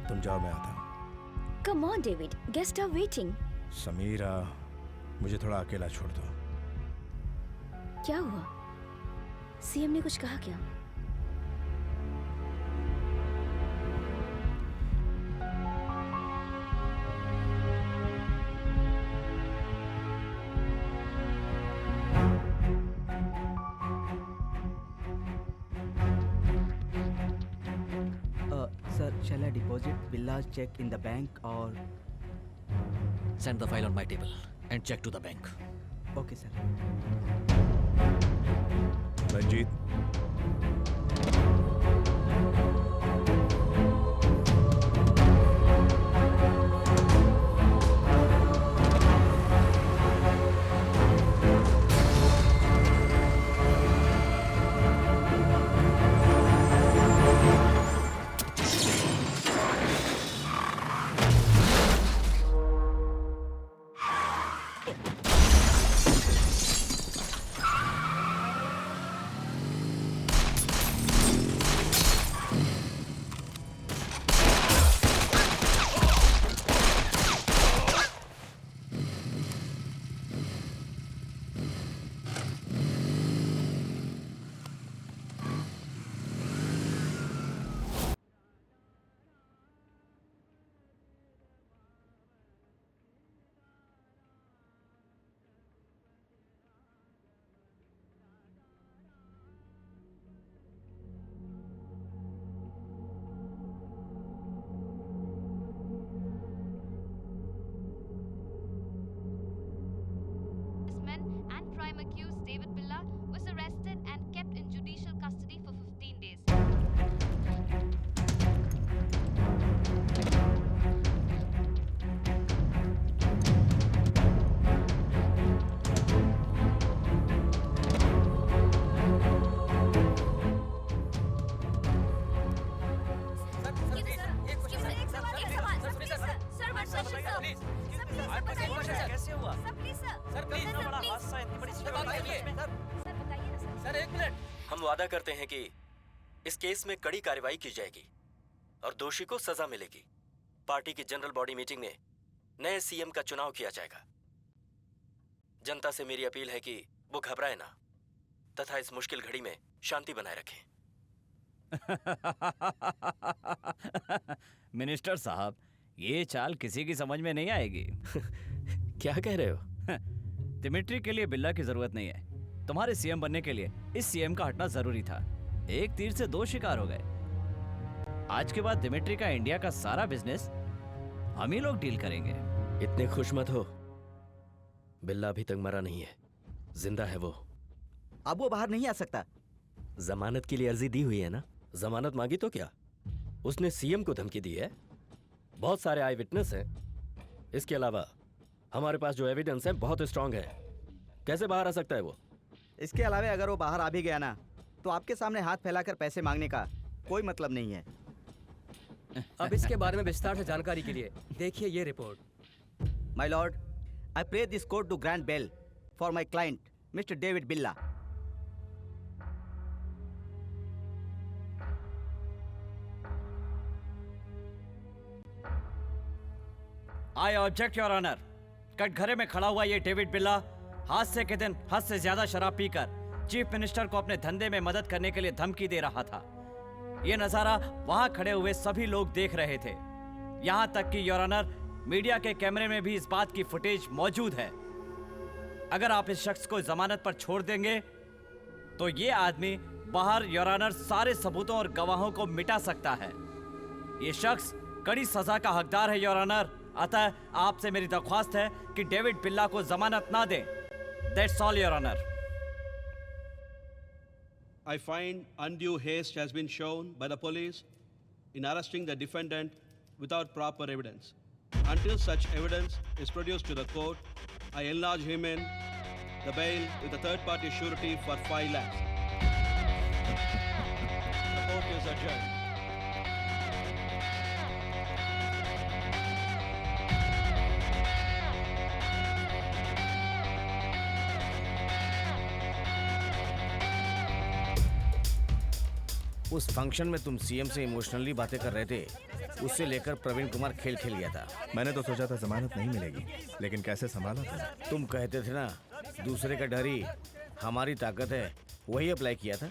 तुम जाओ, मैं आता हूं। Come on David, guest are waiting. Sameera, मुझे थोड़ा अकेला छोड़ दो। क्या हुआ? सीएम ने कुछ कहा क्या? Shall I deposit Billa's check in the bank or? Send the file on my table and check to the bank. Okay, sir. Ranjit, Accused David Billa was arrested and kept in judicial custody for 15 days. कैसे हुआ? Sir please, बड़ा हादसा, इतनी बड़ी sir एक minute. हम वादा करते हैं कि इस केस में कड़ी कार्रवाई की जाएगी और दोषी को सजा मिलेगी। पार्टी की जनरल बॉडी मीटिंग में नए सीएम का चुनाव किया जाएगा। जनता से मेरी अपील है कि वो घबराए ना तथा इस मुश्किल घड़ी में शांति बनाए रखें। मिनिस्टर साहब, ये चाल किसी की समझ में नहीं आएगी। क्या कह रहे हो? दिमित्री के लिए बिल्ला की जरूरत नहीं है, तुम्हारे सीएम बनने के लिए इस सीएम का हटना जरूरी था। एक तीर से दो शिकार हो गए। आज के बाद दिमित्री का इंडिया का सारा बिजनेस हम ही लोग डील करेंगे। इतने खुश मत हो, बिल्ला अभी तक मरा नहीं है, जिंदा है वो। अब वो बाहर नहीं आ सकता। जमानत के लिए अर्जी दी हुई है ना, जमानत मांगी तो क्या? उसने सीएम को धमकी दी है। बहुत सारे आई विटनेस हैं। इसके अलावा हमारे पास जो एविडेंस है बहुत स्ट्रांग है। कैसे बाहर आ सकता है वो? इसके अलावा अगर वो बाहर आ भी गया ना, तो आपके सामने हाथ फैलाकर पैसे मांगने का कोई मतलब नहीं है। अब इसके बारे में विस्तार से जानकारी के लिए देखिए ये report. My lord, I pray this court to grant bail for my client mister David Billa. I object your honour. कटघरे में खड़ा हुआ ये डेविड बिल्ला हादसे के दिन हद से ज्यादा शराब पीकर चीफ मिनिस्टर को अपने धंधे में मदद करने के लिए धमकी दे रहा था। ये नजारा वहां खड़े हुए सभी लोग देख रहे थे। यहां तक कि योर ऑनर, मीडिया के कैमरे में भी इस बात की फुटेज मौजूद है। अगर आप इस शख्स को जमानत पर छोड़ देंगे तो ये आदमी बाहर योर ऑनर सारे सबूतों और गवाहों को मिटा सकता है। ये शख्स कड़ी सजा का हकदार है योर ऑनर। अतः आपसे मेरी दरख्वास्त है कि डेविड बिल्ला को जमानत ना दें। That's all your honour. I find undue haste has been shown by the police in arresting the defendant without proper evidence. Until such evidence is produced to the court, I enlarge him in the bail with a third-party surety for 5 lakhs. The court is adjourned. उस function में तुम CM से emotionally बातें कर रहे थे, उससे लेकर प्रवीण कुमार खेल खेल गया था। मैंने तो सोचा था जमानत नहीं मिलेगी, लेकिन कैसे संभाला तुमने? तुम कहते थे ना, दूसरे का डर ही हमारी ताकत है, वही अप्लाई किया था।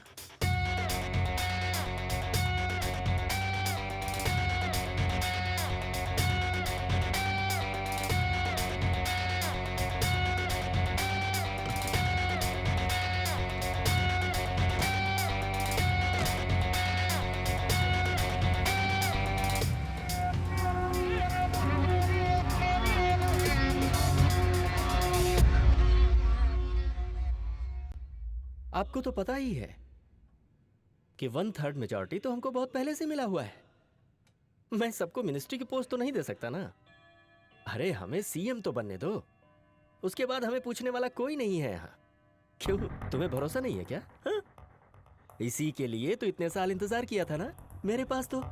आपको तो पता ही है कि 1/3 मेजॉरिटी तो हमको बहुत पहले से मिला हुआ है। मैं सबको मिनिस्ट्री की पोस्ट तो नहीं दे सकता ना। अरे हमें सीएम तो बनने दो, उसके बाद हमें पूछने वाला कोई नहीं है यहाँ। क्यों, तुम्हें भरोसा नहीं है क्या? हा? इसी के लिए तो इतने साल इंतजार किया था ना मेरे पास तो।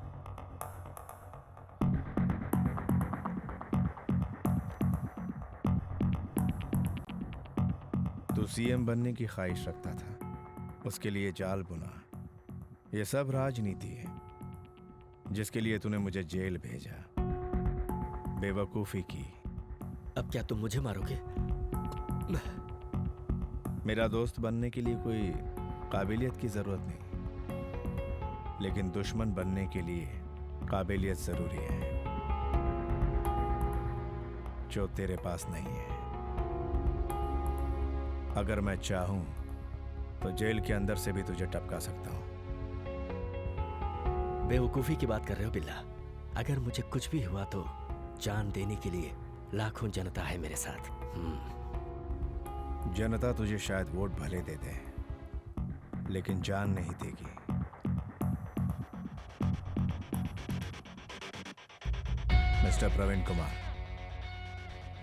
तू सीएम बनने की ख्वाहिश रखता था, उसके लिए जाल बुना। ये सब राजनीति है जिसके लिए तूने मुझे जेल भेजा। बेवकूफी की। अब क्या तुम मुझे मारोगे? मेरा दोस्त बनने के लिए कोई काबिलियत की जरूरत नहीं, लेकिन दुश्मन बनने के लिए काबिलियत जरूरी है, जो तेरे पास नहीं है। अगर मैं चाहूं तो जेल के अंदर से भी तुझे टपका सकता हूं। बेवकूफी की बात कर रहे हो बिल्ला? अगर मुझे कुछ भी हुआ तो जान देने के लिए लाखों जनता है मेरे साथ। जनता तुझे शायद वोट भले दे दे, लेकिन जान नहीं देगी। मिस्टर प्रवीण कुमार,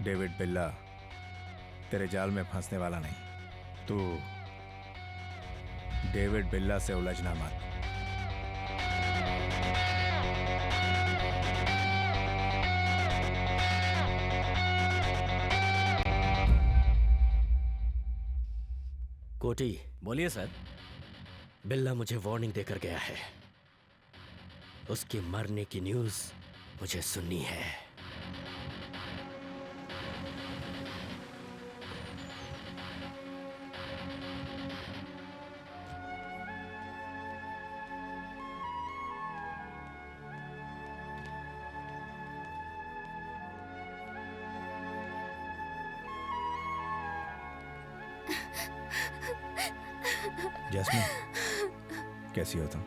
डेविड बिल्ला तेरे जाल में फंसने वाला नहीं। तू डेविड बिल्ला से उलझना मत। कोटी, बोलिए सर। बिल्ला मुझे वार्निंग देकर गया है। उसके मरने की न्यूज़ मुझे सुननी है। जैस्मिन, कैसी हो तुम?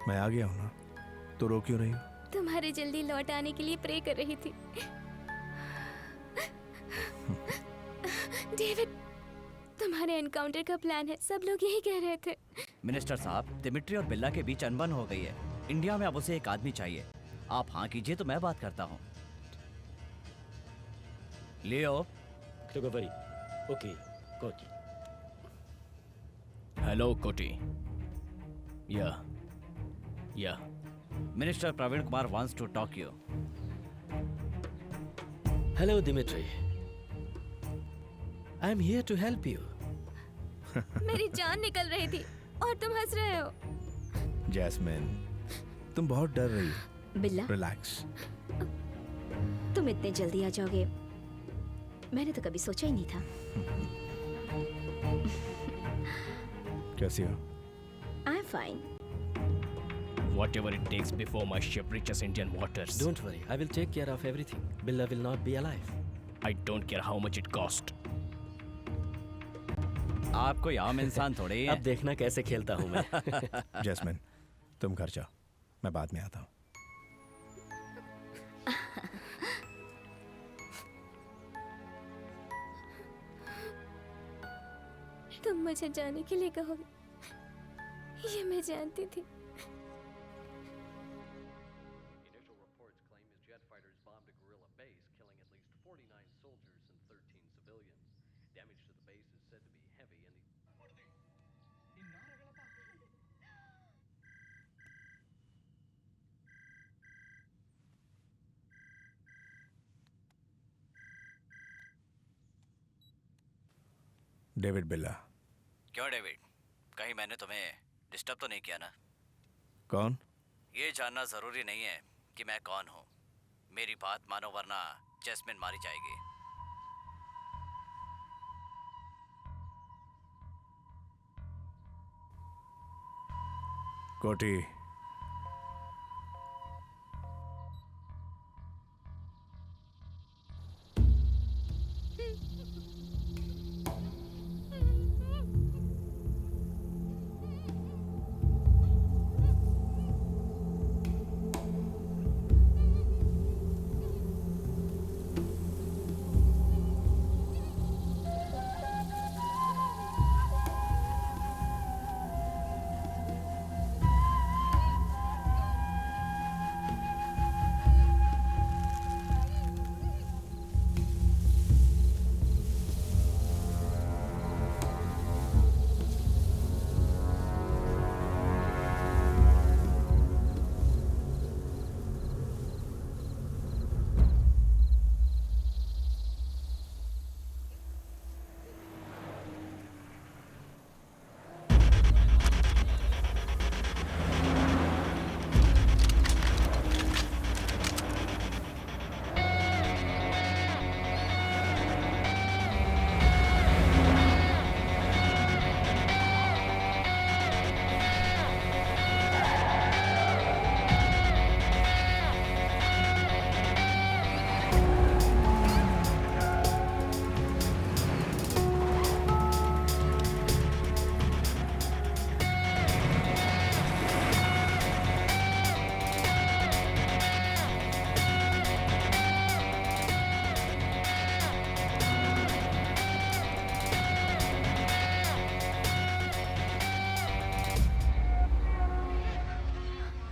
मैं आ गया हूं ना, तो रो क्यों रही हो? तुम्हारे जल्दी लौट आने के लिए प्रे कर रही थी। डेविड, तुम्हारे एनकाउंटर का प्लान है, सब लोग यही कह रहे थे। मिनिस्टर साहब, दिमित्री और बिल्ला के बीच अनबन हो गई है। इंडिया में अब उसे एक आदमी चाहिए। आप हाँ कीजिए तो मैं बात करता हूँ। लियो। Kto говорит? Окей, Коти. Hello, Koti. Yeah. Minister Praveen Kumar wants to talk to you. Hello, Dimitri. I'm here to help you. मेरी जान निकल रही थी और तुम हंस रहे हो। जैस्मिन, तुम बहुत डर रही हो। बिल्ला, रिलैक्स। तुम इतने जल्दी आ जाओगे, मैंने तो कभी सोचा ही नहीं था। कैसी हो? I'm fine. Whatever it takes before my ship reaches Indian waters. Don't worry, I will take care of everything. Billa will not be alive. I don't care how much it cost. आप कोई आम इंसान थोड़े ही हैं। अब देखना कैसे खेलता हूँ मैं। जैस्मिन, तुम घर जाओ, मैं बाद में आता हूँ। तुम मुझे जाने के लिए कहोगे, ये मैं जानती थी। Initial reports claim his jet fighters bombed a guerrilla base, killing at least 49 soldiers and 13 civilians. Damage to the base is said to be heavy, and David बिल्ला। क्यों डेविड? कहीं मैंने तुम्हें डिस्टर्ब तो नहीं किया ना? कौन? ये जानना जरूरी नहीं है कि मैं कौन हूँ। मेरी बात मानो वरना जैस्मिन मारी जाएगी। कोटी,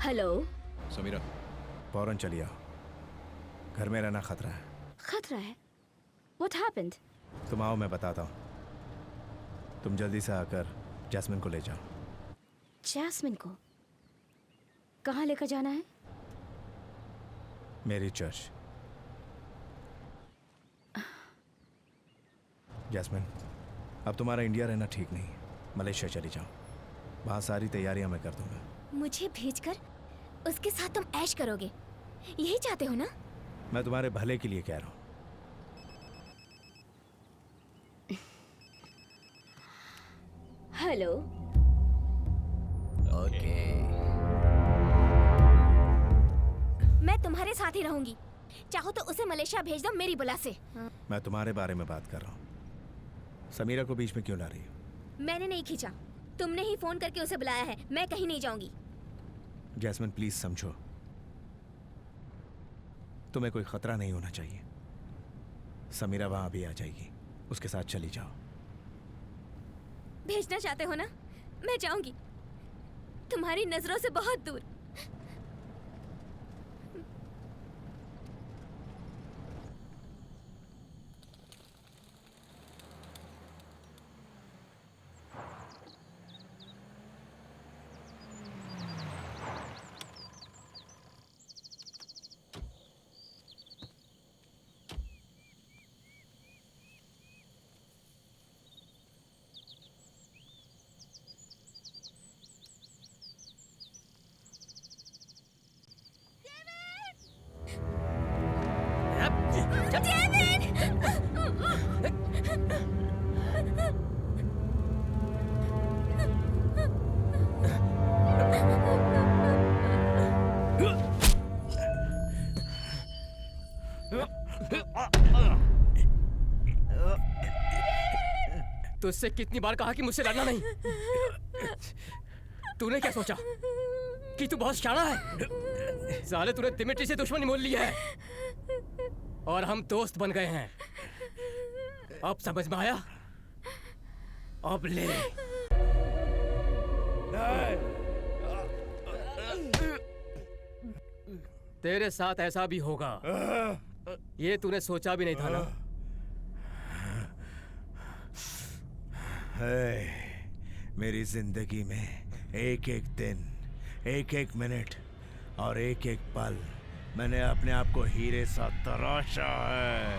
हेलो। समीरा, फौरन चली आओ, घर में रहना खतरा है। खतरा है? What happened? तुम आओ, मैं बताता हूँ। तुम जल्दी से आकर जैस्मिन को ले जाओ। जैस्मिन को कहाँ लेकर जाना है? मेरी चर्च। जैस्मिन, अब तुम्हारा इंडिया रहना ठीक नहीं। मलेशिया चली जाओ, वहाँ सारी तैयारियां मैं कर दूंगा। मुझे भेजकर उसके साथ तुम ऐश करोगे, यही चाहते हो ना? मैं तुम्हारे भले के लिए कह रहा हूँ। हेलो। ओके। मैं तुम्हारे साथ ही रहूंगी, चाहो तो उसे मलेशिया भेज दो मेरी बुला से। मैं तुम्हारे बारे में बात कर रहा हूँ। समीरा को बीच में क्यों ला रही हो? मैंने नहीं खींचा, तुमने ही फोन करके उसे बुलाया है। मैं कहीं नहीं जाऊंगी। जैस्मिन प्लीज समझो, तुम्हें कोई खतरा नहीं होना चाहिए। समीरा वहां भी आ जाएगी, उसके साथ चली जाओ। भेजना चाहते हो ना? मैं जाऊंगी, तुम्हारी नजरों से बहुत दूर। तुझसे कितनी बार कहा कि मुझसे लड़ना नहीं। तूने क्या सोचा कि तू बहुत शाना है? साले तूने दिमित्री से दुश्मनी मोल ली है और हम दोस्त बन गए हैं। अब समझ में आया? अब ले। तेरे साथ ऐसा भी होगा, ये तूने सोचा भी नहीं था ना? मेरी जिंदगी में एक एक दिन, एक एक मिनट और एक एक पल मैंने अपने आप को हीरे सा तराशा है।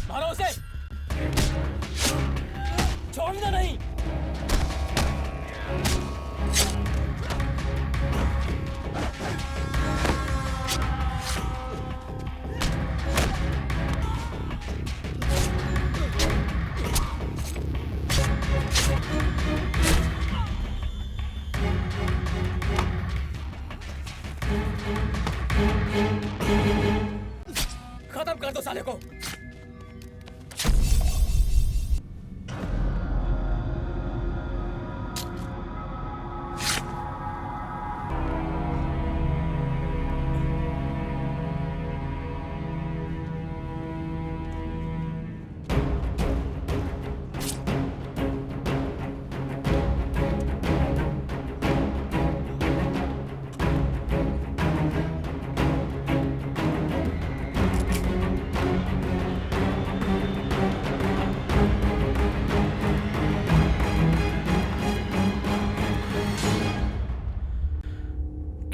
मारो उसे, छोड़ना नहीं। खत्म कर दो साले को।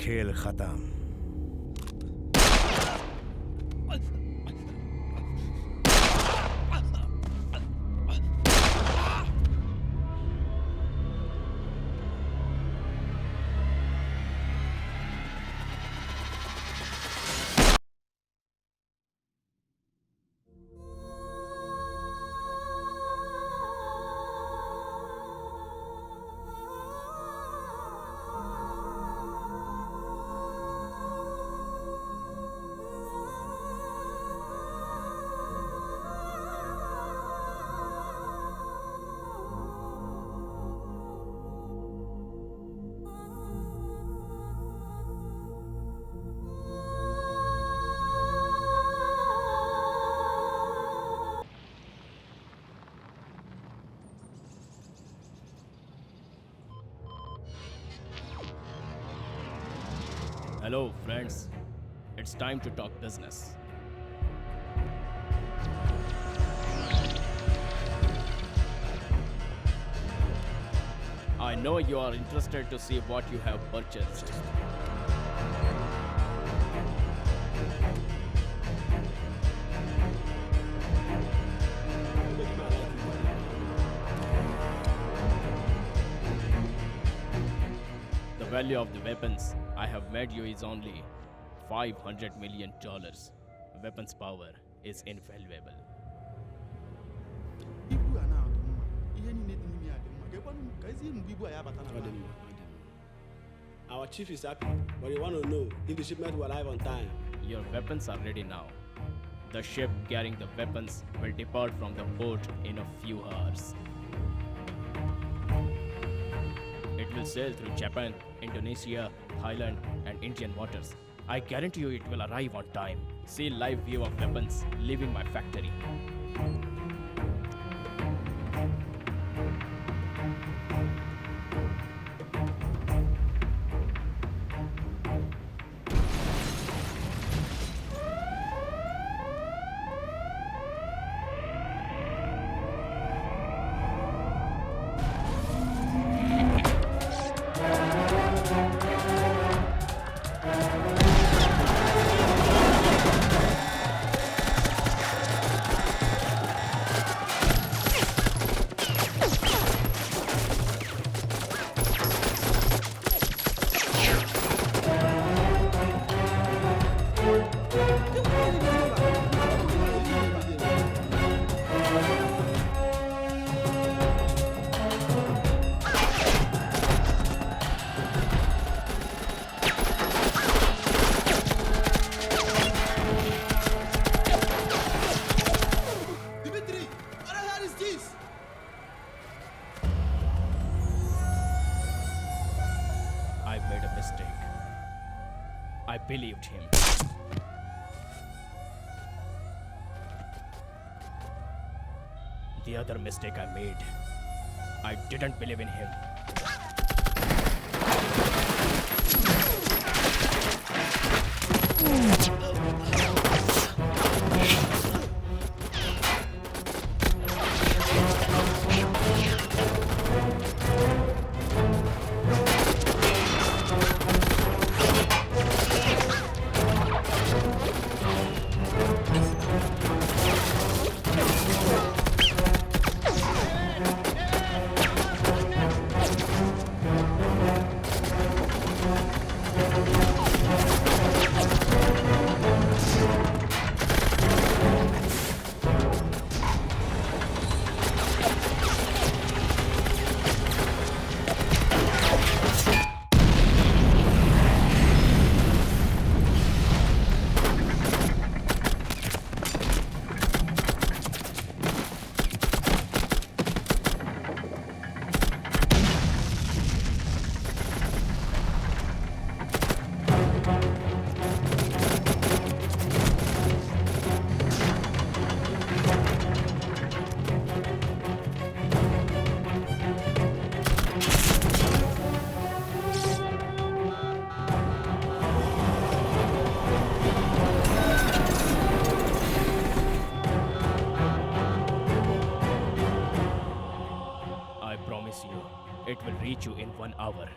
खेल खत्म। Hello, friends. It's time to talk business. I know you are interested to see what you have purchased. The value of the weapons I have made you is only $500 million. Weapons power is invaluable. Our chief is happy, but we want to know if the shipment will arrive on time. Your weapons are ready now. The ship carrying the weapons will depart from the port in a few hours. It will sail through Japan, Indonesia, Thailand, and Indian waters. I guarantee you it will arrive on time. See live view of weapons leaving my factory. I made a mistake. I believed him. The other mistake I made, I didn't believe in him. It will reach you in 1 hour.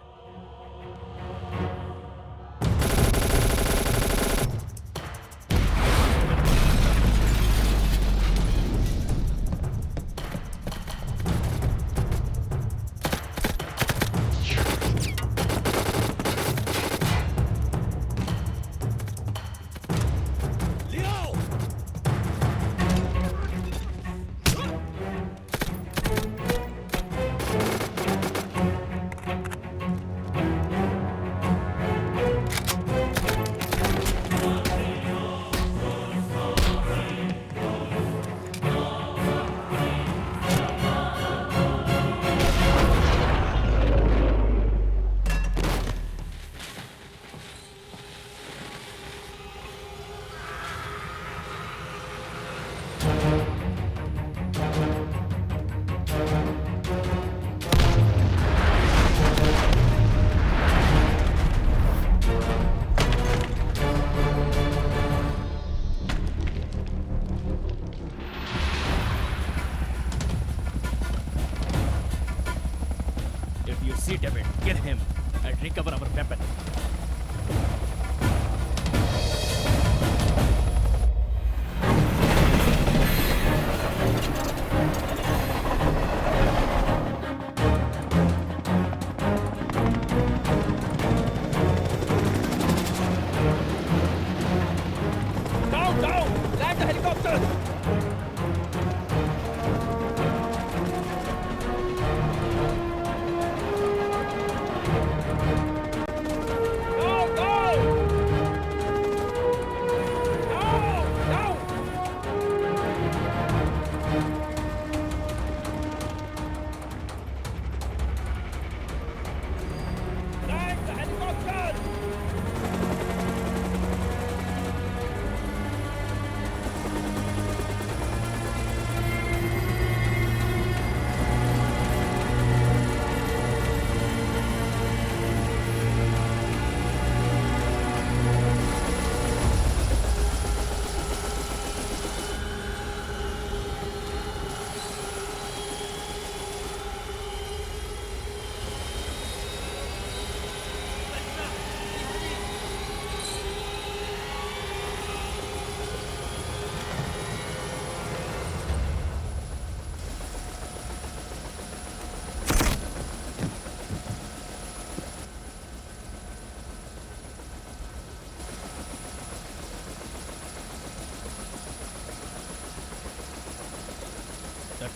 See David, kill him and recover our weapon. Down, down! Land the helicopter!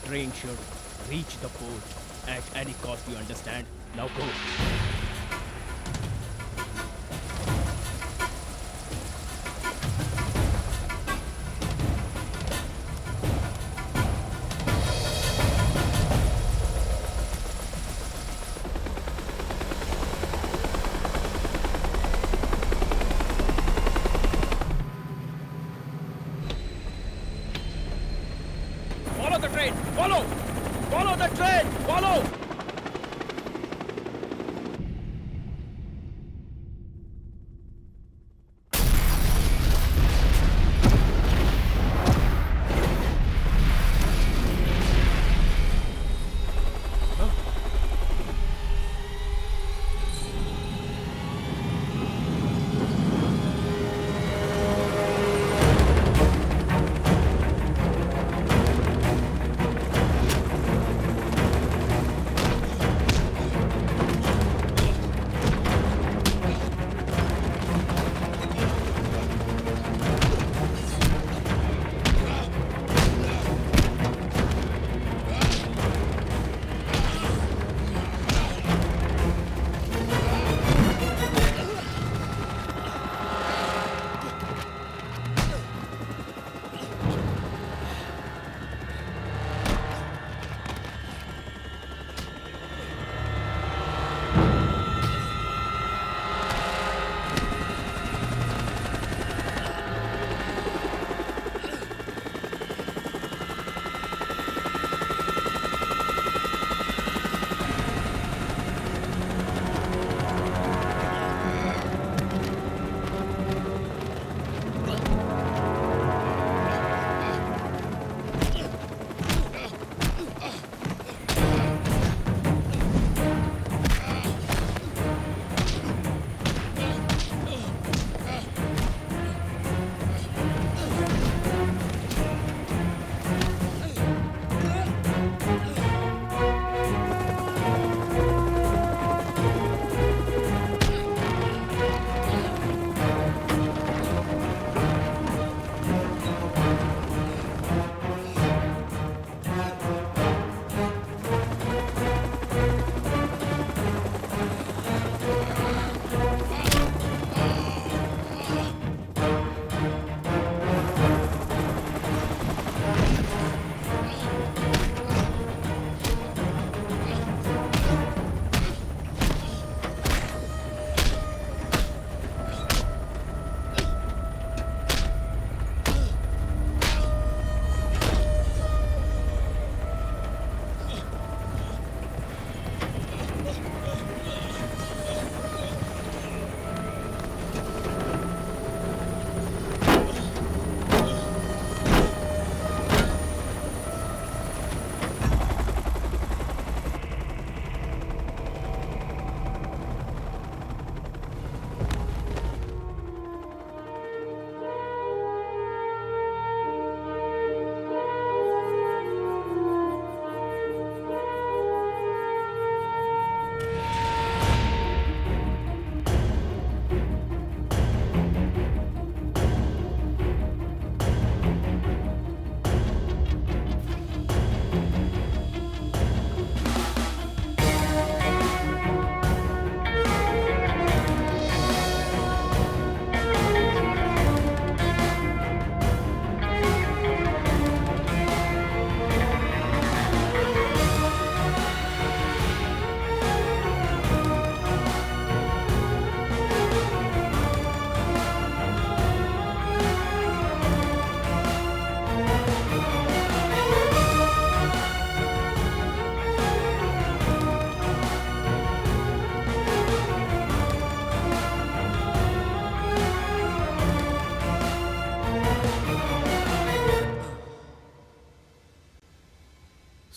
train should reach the port at any cost, you understand? Now go. Follow the train! Follow! Follow the train! Follow!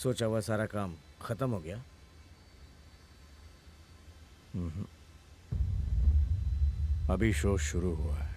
सोचा हुआ सारा काम खत्म हो गया। अभी show शुरू हुआ है।